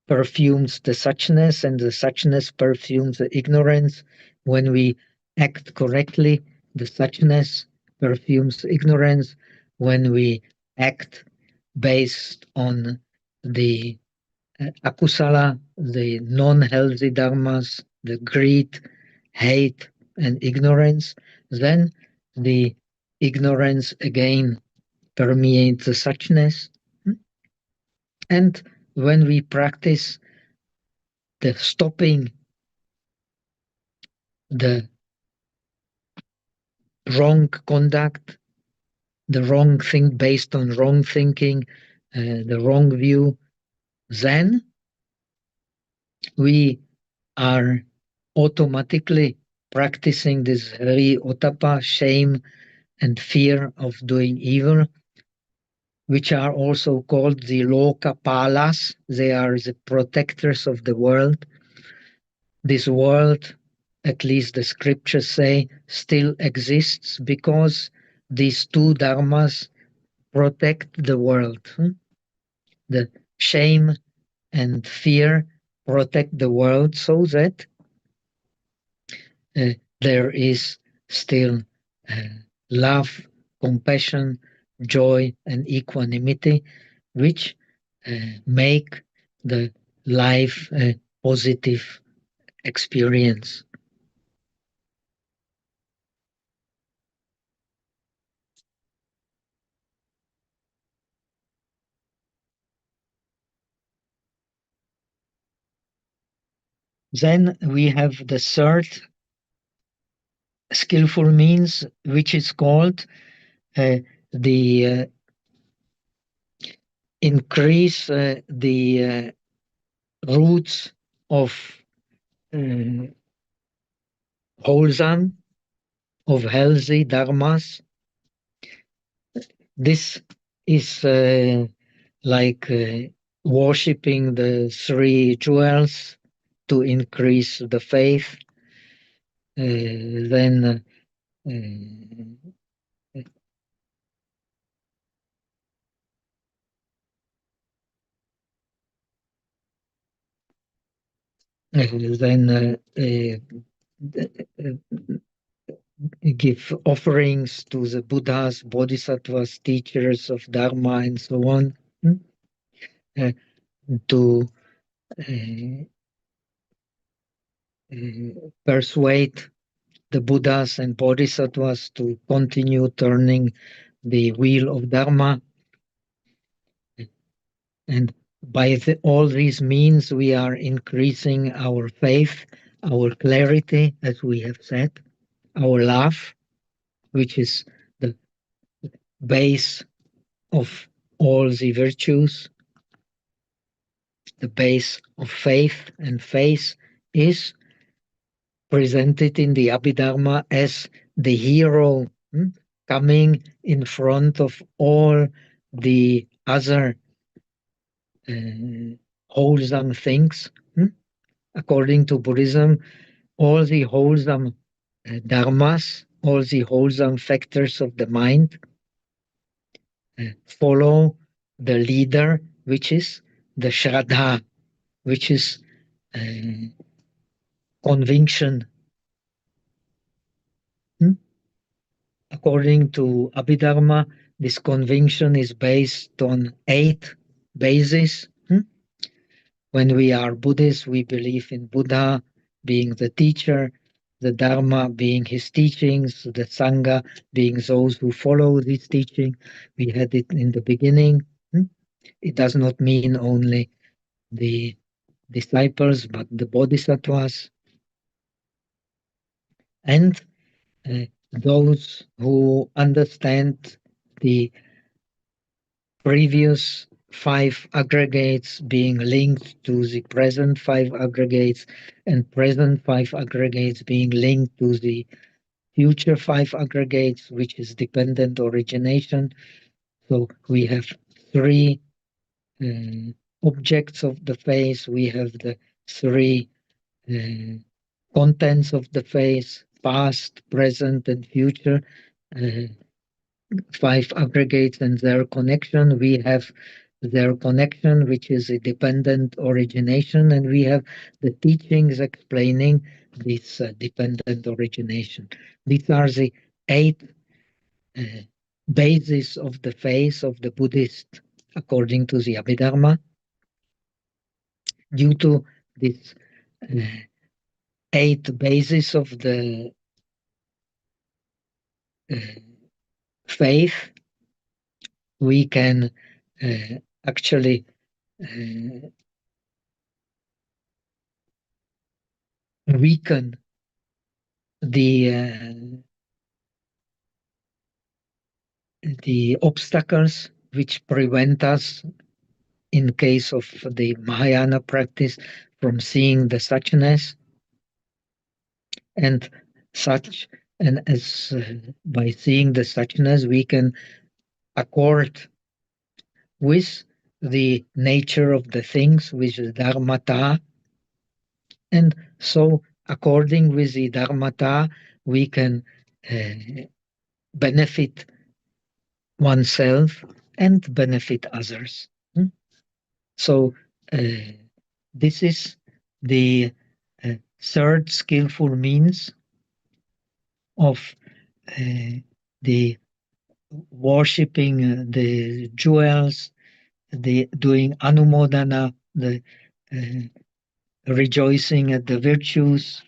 Speaker 1: perfumes the suchness, and the suchness perfumes the ignorance. When we act correctly, the suchness perfumes ignorance. When we act based on the akusala, the non-healthy dharmas, the greed, hate, and ignorance, then the ignorance again permeates the suchness. And when we practice the stopping the wrong conduct, the wrong thing based on wrong thinking, the wrong view, then we are automatically practicing this Hari Otapa, shame and fear of doing evil, which are also called the Lokapalas. They are the protectors of the world. This world, at least the scriptures say, still exists because these two dharmas protect the world. The shame and fear protect the world so that there is still love, compassion, joy, and equanimity, which make the life a positive experience. Then we have the third skillful means, which is called the increase the roots of uh, wholesome, of healthy dharmas. This is like worshipping the three jewels to increase the faith. Then then give offerings to the Buddhas, Bodhisattvas, teachers of Dharma, and so on, uh, to persuade the Buddhas and Bodhisattvas to continue turning the wheel of Dharma. And by all these means, we are increasing our faith, our clarity, as we have said, our love, which is the base of all the virtues, the base of faith. And faith is presented in the Abhidharma as the hero coming in front of all the other wholesome things. According to Buddhism, all the wholesome dharmas, all the wholesome factors of the mind follow the leader, which is the Shraddha, which is conviction. According to Abhidharma, this conviction is based on 8 bases. When we are Buddhists, we believe in Buddha being the teacher, the Dharma being his teachings, the Sangha being those who follow this teaching. We had it in the beginning. It does not mean only the disciples, but the bodhisattvas. And those who understand the previous five aggregates being linked to the present five aggregates, and present five aggregates being linked to the future five aggregates, which is dependent origination. So we have three objects of the face, we have the three uh, contents of the face, past, present, and future. Uh, Five aggregates and their connection. We have their connection, which is a dependent origination, and we have the teachings explaining this dependent origination. These are the eight uh, bases of the faith of the Buddhist, according to the Abhidharma. Due to this eight bases of the uh, faith, we can actually weaken the obstacles which prevent us, in case of the Mahayana practice, from seeing the suchness, and such, and as by seeing the suchness we can accord with the nature of the things, which is dharmata, and so according with the dharmata we can uh, benefit oneself and benefit others. Hmm? So this is the third skillful means of the worshipping the jewels, the doing anumodana, the rejoicing at the virtues,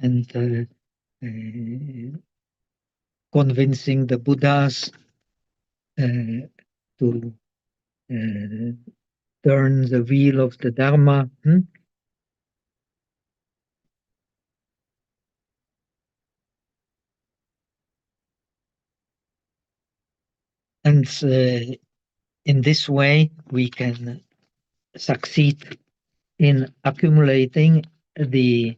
Speaker 1: and convincing the Buddhas to turn the wheel of the Dharma. And in this way, we can succeed in accumulating uh, the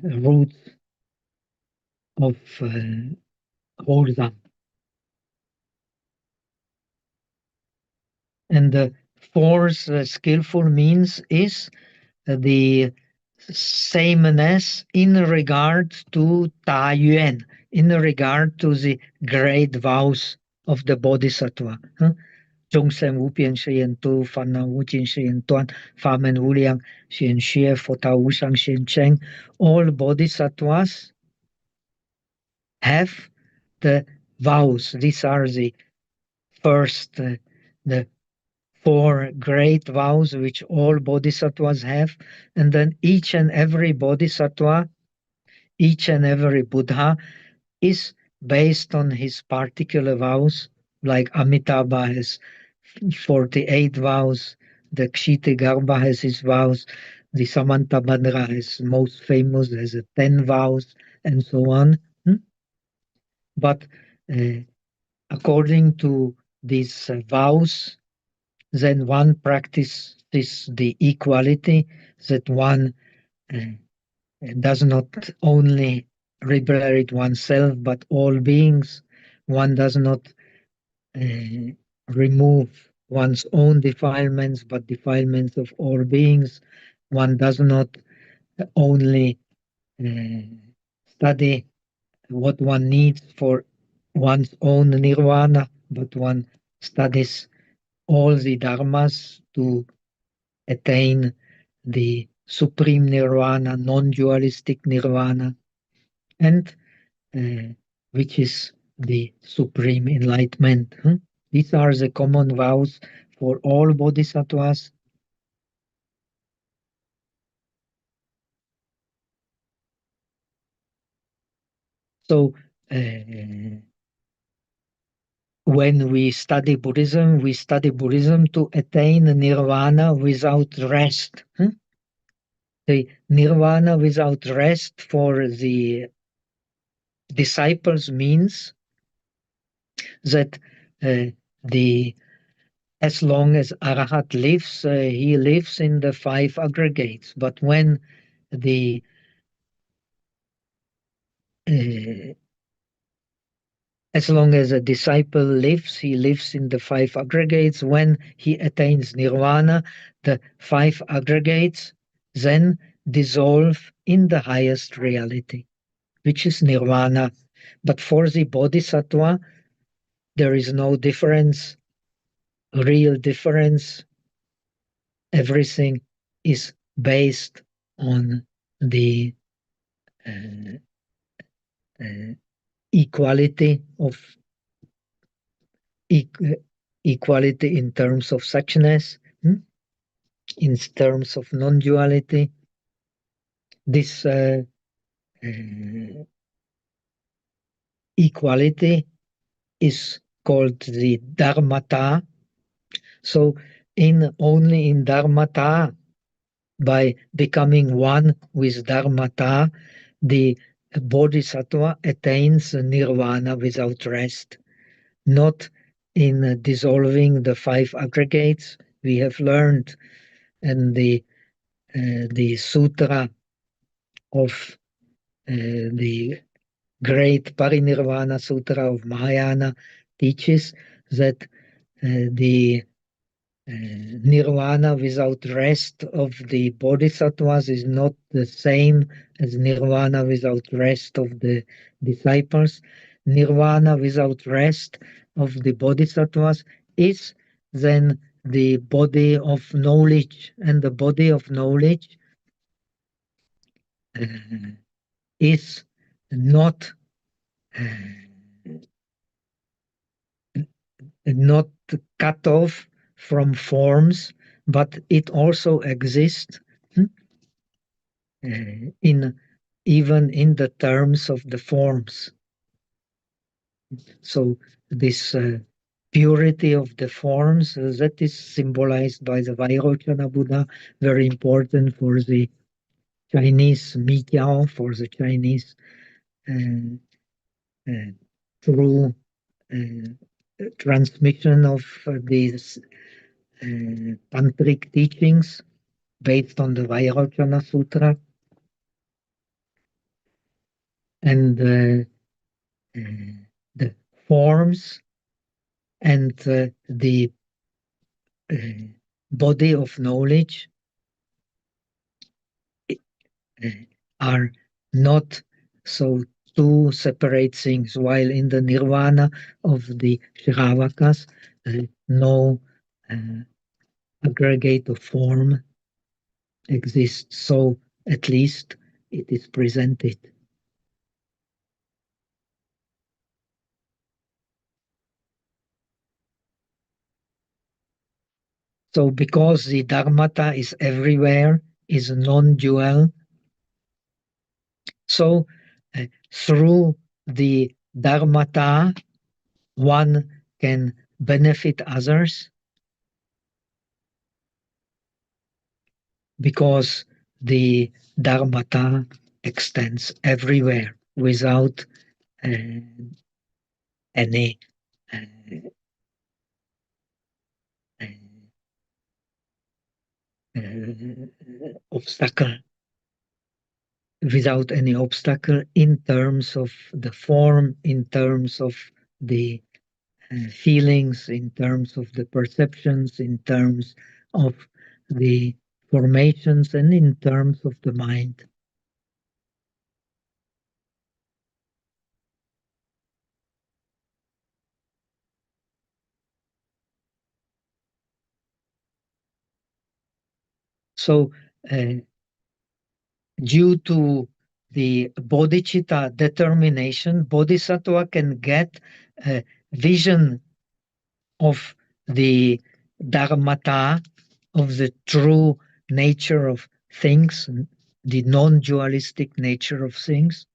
Speaker 1: roots of wholesome. And the fourth skillful means is the sameness in regard to Ta Yuan, in regard to the great vows of the Bodhisattva. Huh? 众生无边誓愿度，烦恼无尽誓愿断，法门无量誓愿学，佛道无上誓愿成. All bodhisattvas have the vows. These are the first, the four great vows which all bodhisattvas have, and then each and every bodhisattva, each and every Buddha is based on his particular vows, like Amitabha has 48 vows, the Kshitigarbha has his vows, the Samantabhadra is most famous, has 10 vows, and so on. But according to these vows, then one practices the equality, that one does not only liberate oneself, but all beings. One does not uh, remove one's own defilements, but defilements of all beings. One does not only uh, study what one needs for one's own nirvana, but one studies all the dharmas to attain the supreme nirvana, non-dualistic nirvana, and which is the supreme enlightenment. These are the common vows for all bodhisattvas. So when we study Buddhism to attain nirvana without rest. The nirvana without rest for the disciples means that the as long as Arahat lives, he lives in the five aggregates. But when the as long as a disciple lives, he lives in the five aggregates. When he attains nirvana, the five aggregates then dissolve in the highest reality, which is nirvana. But for the bodhisattva, there is no difference, real difference. Everything is based on the uh, uh, equality of equality in terms of suchness, in terms of non-duality. This equality is called the dharmata. So only in dharmata, by becoming one with dharmata, the bodhisattva attains nirvana without rest, not in dissolving the five aggregates. We have learned in the sutra of the great Parinirvana Sutra of Mahayana teaches that the nirvana without rest of the bodhisattvas is not the same as nirvana without rest of the disciples. Nirvana without rest of the bodhisattvas is then the body of knowledge, and the body of knowledge uh, is not not cut off from forms, but it also exists in even in the terms of the forms. So this purity of the forms that is symbolized by the Vairochana Buddha, very important for the Chinese Mijiao, for the Chinese uh, uh, true transmission of these tantric teachings based on the Vairochana Sutra. And the forms and the uh, body of knowledge uh, are not so two separate things, while in the nirvana of the Shravakas, no aggregate of form exists, so at least it is presented. So because the dharmata is everywhere, is non-dual, so through the dharmata, one can benefit others because the dharmata extends everywhere without uh, any uh, uh, obstacle, without any obstacle in terms of the form, in terms of the feelings, in terms of the perceptions, in terms of the formations, and in terms of the mind. So, due to the bodhicitta determination, bodhisattva can get a vision of the dharmata, of the true nature of things, the non-dualistic nature of things.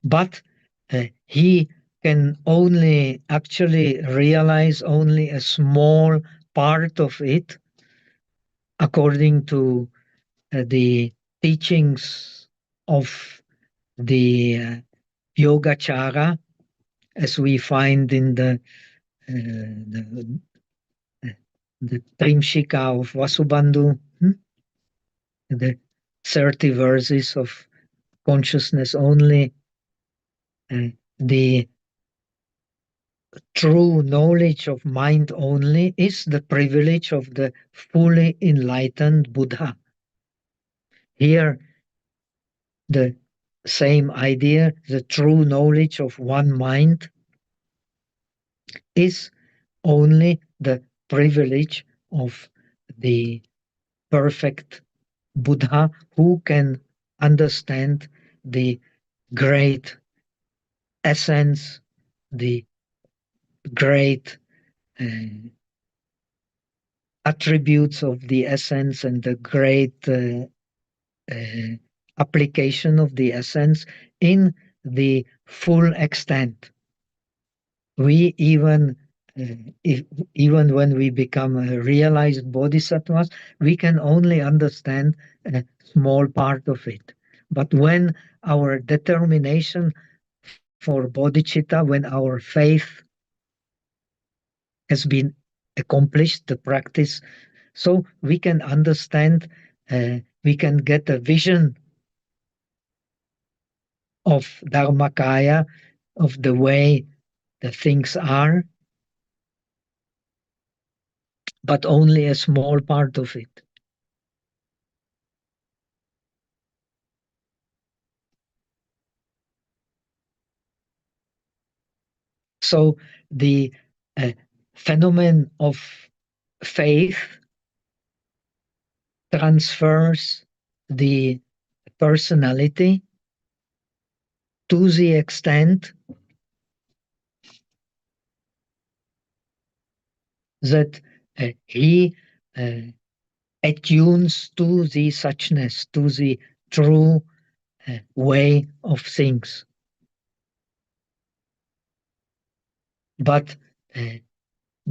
Speaker 1: But he can only actually realize only a small part of it according to the teachings of the Yogacara, as we find in the Trimshika of Vasubandhu, the 30 verses of consciousness only, the true knowledge of mind only is the privilege of the fully enlightened Buddha. Here, the same idea, the true knowledge of one mind, is only the privilege of the perfect Buddha who can understand the great essence, the great uh, attributes of the essence, and the great uh, application of the essence in the full extent. We if, even when we become realized bodhisattvas, we can only understand a small part of it. But when our determination for bodhicitta, when our faith has been accomplished, the practice, so we can understand, we can get a vision of Dharmakaya, of the way the things are, but only a small part of it. So the uh, phenomenon of faith transfers the personality to the extent that he attunes to the suchness, to the true way of things. But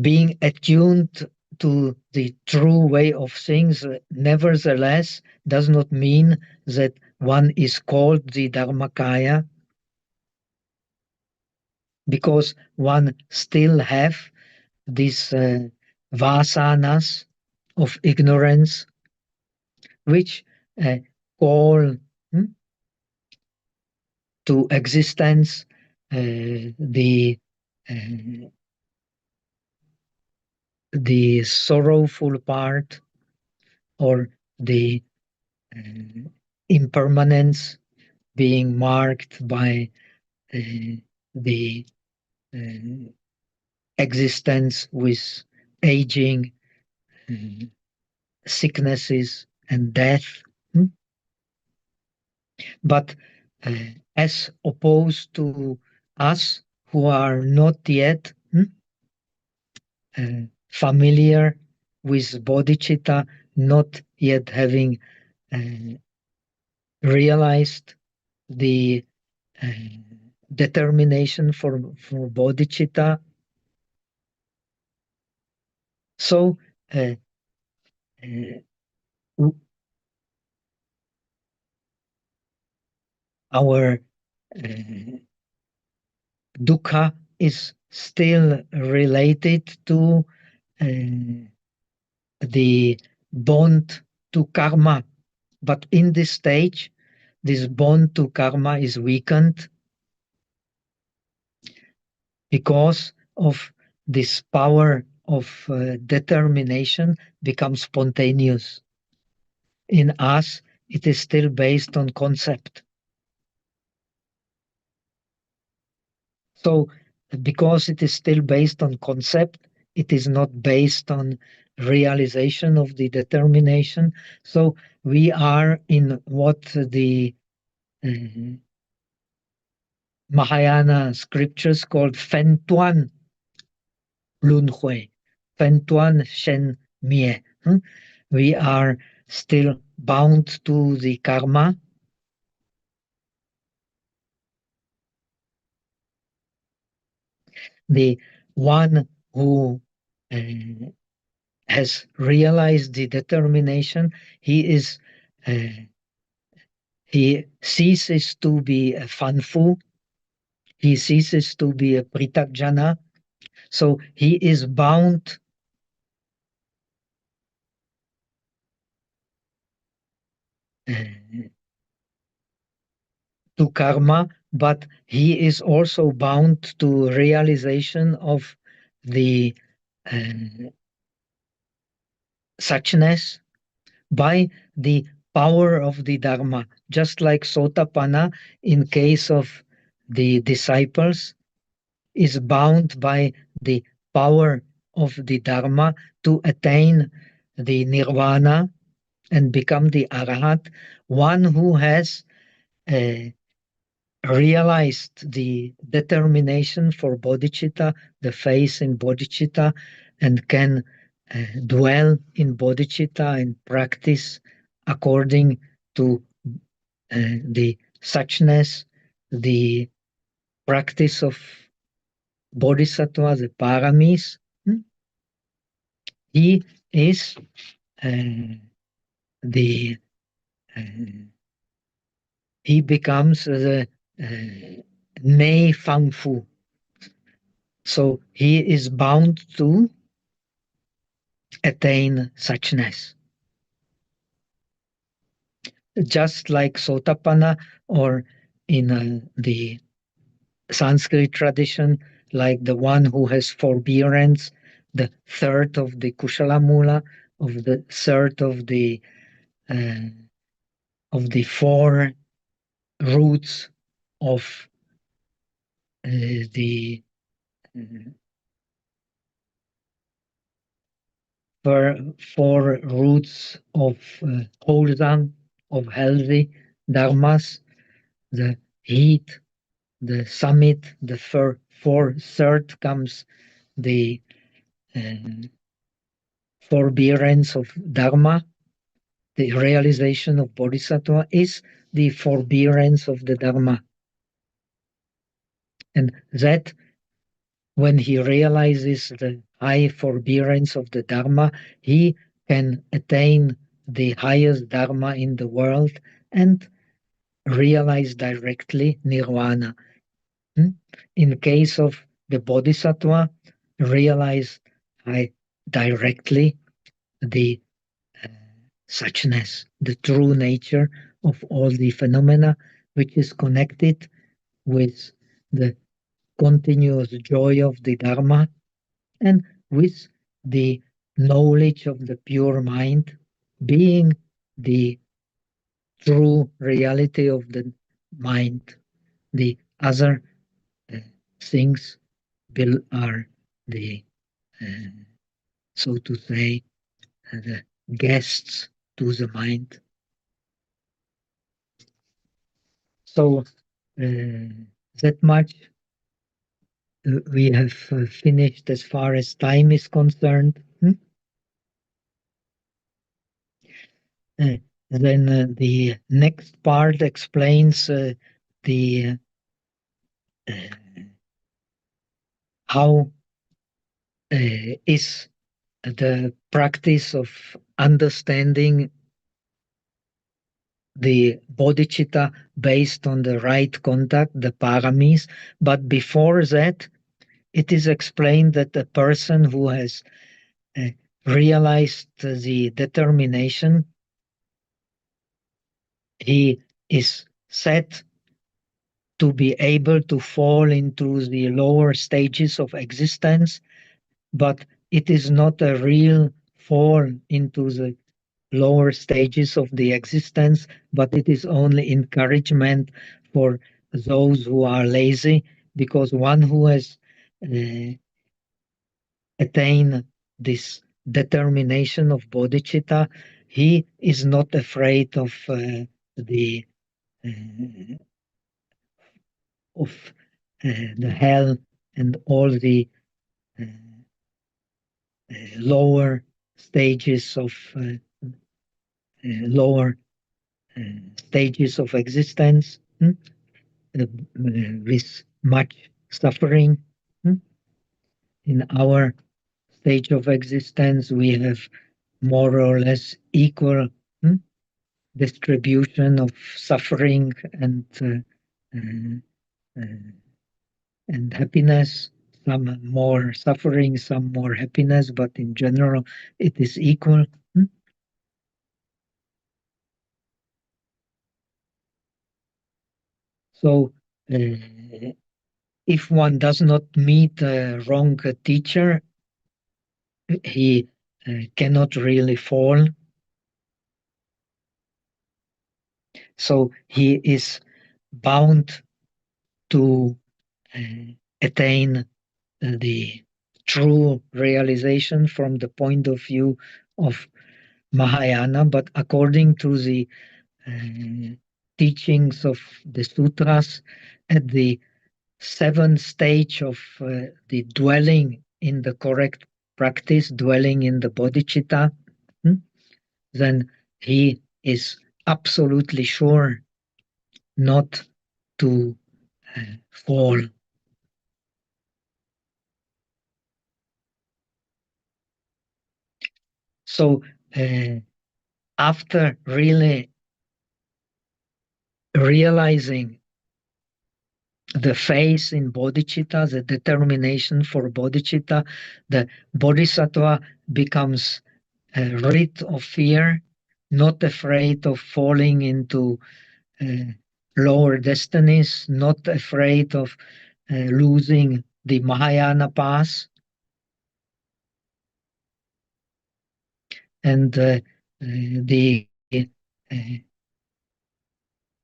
Speaker 1: being attuned to the true way of things, nevertheless, does not mean that one is called the Dharmakaya, because one still have these vasanas of ignorance, which call to existence uh, the sorrowful part, or the impermanence being marked by the uh, existence with aging, uh, sicknesses, and death. But as opposed to us who are not yet familiar with bodhicitta, not yet having uh, realized the uh, determination for bodhicitta. So uh, our dukkha is still related to the bond to karma. But in this stage, this bond to karma is weakened because of this power of determination becomes spontaneous. In us, it is still based on concept. So, because it is still based on concept, it is not based on realization of the determination. So, we are in what the Mahayana scriptures called Fen Tuan Lun Hui, Fen Tuan Shen Mie. We are still bound to the karma, The one who uh, has realized the determination, he is he ceases to be a fanfu, he ceases to be a pritakjana, so he is bound to karma, but he is also bound to realization of the uh, suchness by the power of the Dharma, just like Sotapanna in case of the disciples is bound by the power of the Dharma to attain the Nirvana and become the Arhat, one who has uh, realized the determination for bodhicitta, the faith in bodhicitta, and can dwell in bodhicitta and practice according to the suchness, the practice of bodhisattva, the paramis. He is uh, the uh, he becomes the nei fang fu. So he is bound to attain suchness. Just like Sotapanna, or in the Sanskrit tradition, like the one who has forbearance, the third of the Kushala Mula, uh, of the four roots of the uh, four roots of wholesome, of healthy dharmas, the heat, the summit, the third comes the uh, forbearance of dharma. The realization of bodhisattva is the forbearance of the dharma, and that when he realizes the high forbearance of the dharma, he can attain the highest dharma in the world and realize directly nirvana. In case of the bodhisattva, realize directly the uh, suchness, the true nature of all the phenomena, which is connected with the continuous joy of the Dharma and with the knowledge of the pure mind being the true reality of the mind. The other uh, things are the, uh, so to say, the guests to the mind. So that much we have finished as far as time is concerned. Uh, then the next part explains the uh, how is the practice of understanding the bodhicitta based on the right contact, the paramis. But before that, it is explained that the person who has uh, realized the determination, he is set to be able to fall into the lower stages of existence, but it is not a real fall into the lower stages of the existence, but it is only encouragement for those who are lazy, because one who has uh, attained this determination of bodhicitta, he is not afraid of the uh, of the hell and all the uh, lower stages of lower stages of existence with much suffering. in our stage of existence, we have more or less equal distribution of suffering uh, uh, and happiness. Some more suffering, some more happiness, but in general, it is equal. So, if one does not meet a wrong teacher, he cannot really fall. So he is bound to attain the true realization from the point of view of Mahayana, but according to the teachings of the sutras, at the seventh stage of the dwelling in the correct practice, dwelling in the bodhicitta, then he is absolutely sure not to fall. So after really realizing the faith in bodhicitta, the determination for bodhicitta, the bodhisattva becomes rid of fear, not afraid of falling into uh, lower destinies, not afraid of losing the Mahayana path, and the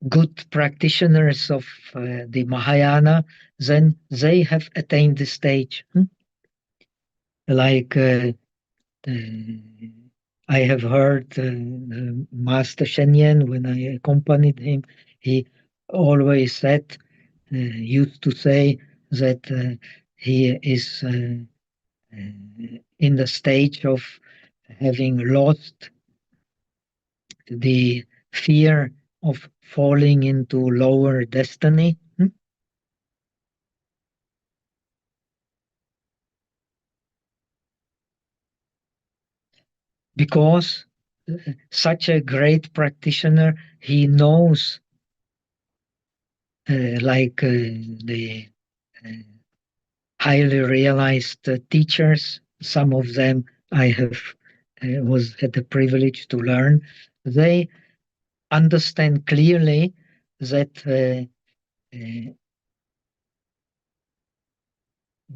Speaker 1: good practitioners of the Mahayana, then they have attained the stage. Like I have heard Master Shenyan, when I accompanied him, he always said, used to say that he is in the stage of having lost the fear of falling into lower destiny. Because such a great practitioner, he knows, like the uh, highly realized teachers, some of them I have was had the privilege to learn, they understand clearly that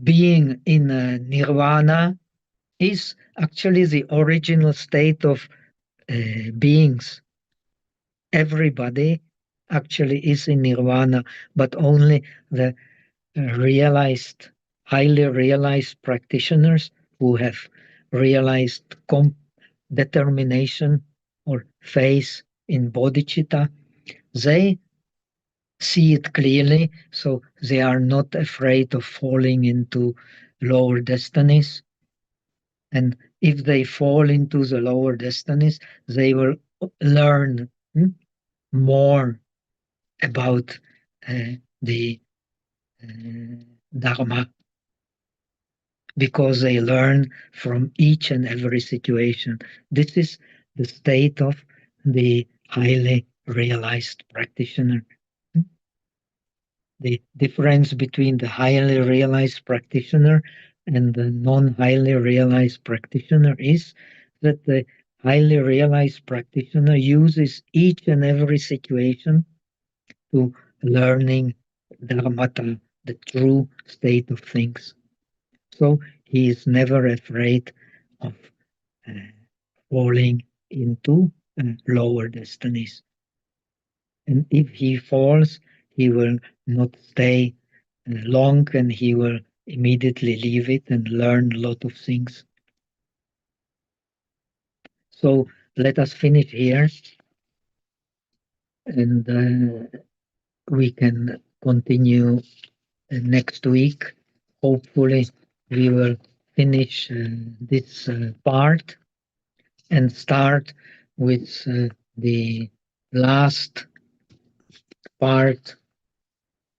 Speaker 1: being in nirvana is actually the original state of beings. Everybody actually is in nirvana, but only the realized, highly realized practitioners who have realized determination or faith in bodhicitta, they see it clearly, so they are not afraid of falling into lower destinies. And if they fall into the lower destinies, they will learn more about the uh, Dharma, because they learn from each and every situation. This is the state of the highly realized practitioner. The difference between the highly realized practitioner and the non-highly realized practitioner is that the highly realized practitioner uses each and every situation to learning dharmata, the true state of things. So he is never afraid of uh, falling into lower destinies. And if he falls, he will not stay long, and he will immediately leave it and learn a lot of things. So let us finish here, and we can continue next week. Hopefully, we will finish this part and start with the last part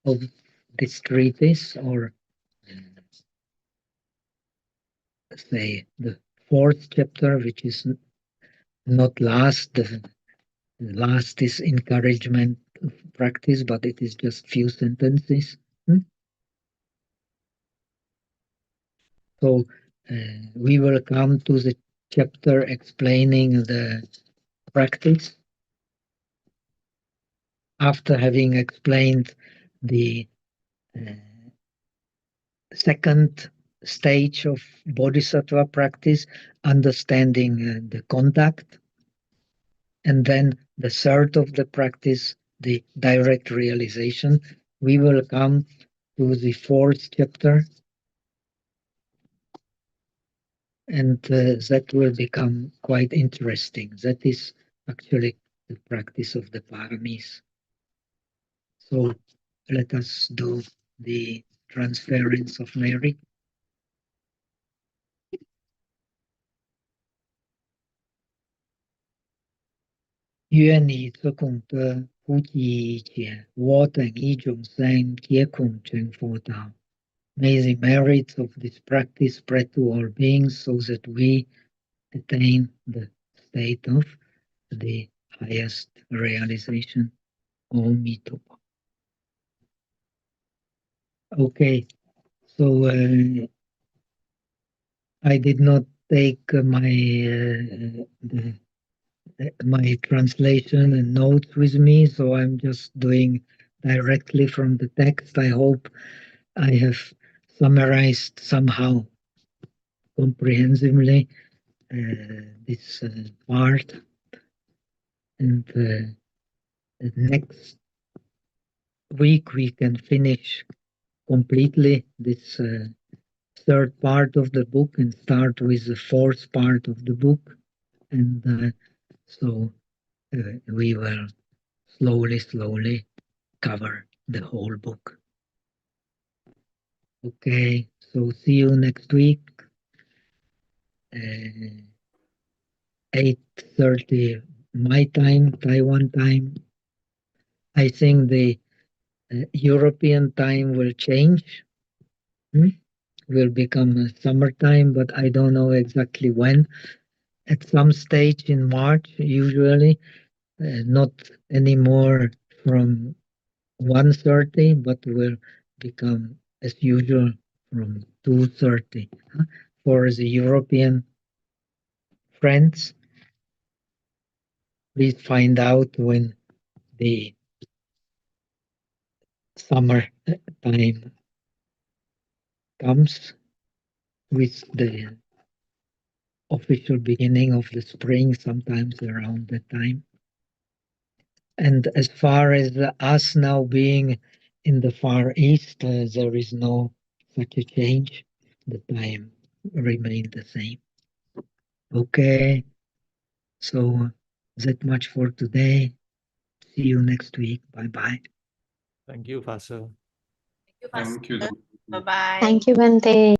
Speaker 1: of this treatise, or say, the fourth chapter, which is not last. The last is encouragement of practice, but it is just few sentences. So we will come to the chapter explaining the practice. After having explained the second stage of bodhisattva practice, understanding the contact, and then the third of the practice, the direct realization, we will come to the fourth chapter, and that will become quite interesting. That is actually the practice of the paramis. So let us do the transference of Mary. 愿你这功德普及一切，我等一众生皆共成佛道。May the merits of this practice spread to all beings so that we attain the state of the highest realization. Om Mitopa. Okay, so I did not take my translation and notes with me, so I'm just doing directly from the text. I hope I have summarized somehow comprehensively this part, and next week we can finish completely this third part of the book and start with the fourth part of the book, and so we will slowly cover the whole book. Okay, so see you next week, 8:30 my time, Taiwan time. I think the European time will change, will become summertime, but I don't know exactly when. At some stage in March, usually, not anymore from 1:30, but will become as usual from 2:30. For the European friends, please find out when the summer time comes with the official beginning of the spring, sometimes around that time. And as far as us now being in the Far East, there is no such a change. The time remained the same. Okay, so that much for today. See you next week. Bye-bye.
Speaker 2: Thank you, Pastor.
Speaker 3: Thank you.
Speaker 4: Bye-bye.
Speaker 5: Thank you, Bante.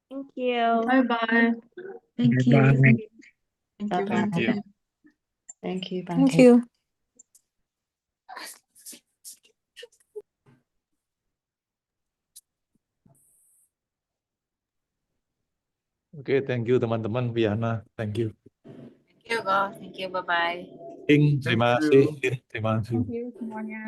Speaker 4: Thank you.
Speaker 6: Bye-bye.
Speaker 5: Thank
Speaker 1: Bye-bye.
Speaker 5: you.
Speaker 6: Thank you,
Speaker 5: Bye-bye.
Speaker 6: Bante.
Speaker 2: you.
Speaker 5: Thank you, Bante.
Speaker 6: Thank you.
Speaker 2: Oke, thank you teman-teman. Viana, thank you.
Speaker 4: Thank you, Go. Thank you. Bye-bye.
Speaker 2: Terima kasih. Terima kasih.
Speaker 6: Thank you semuanya.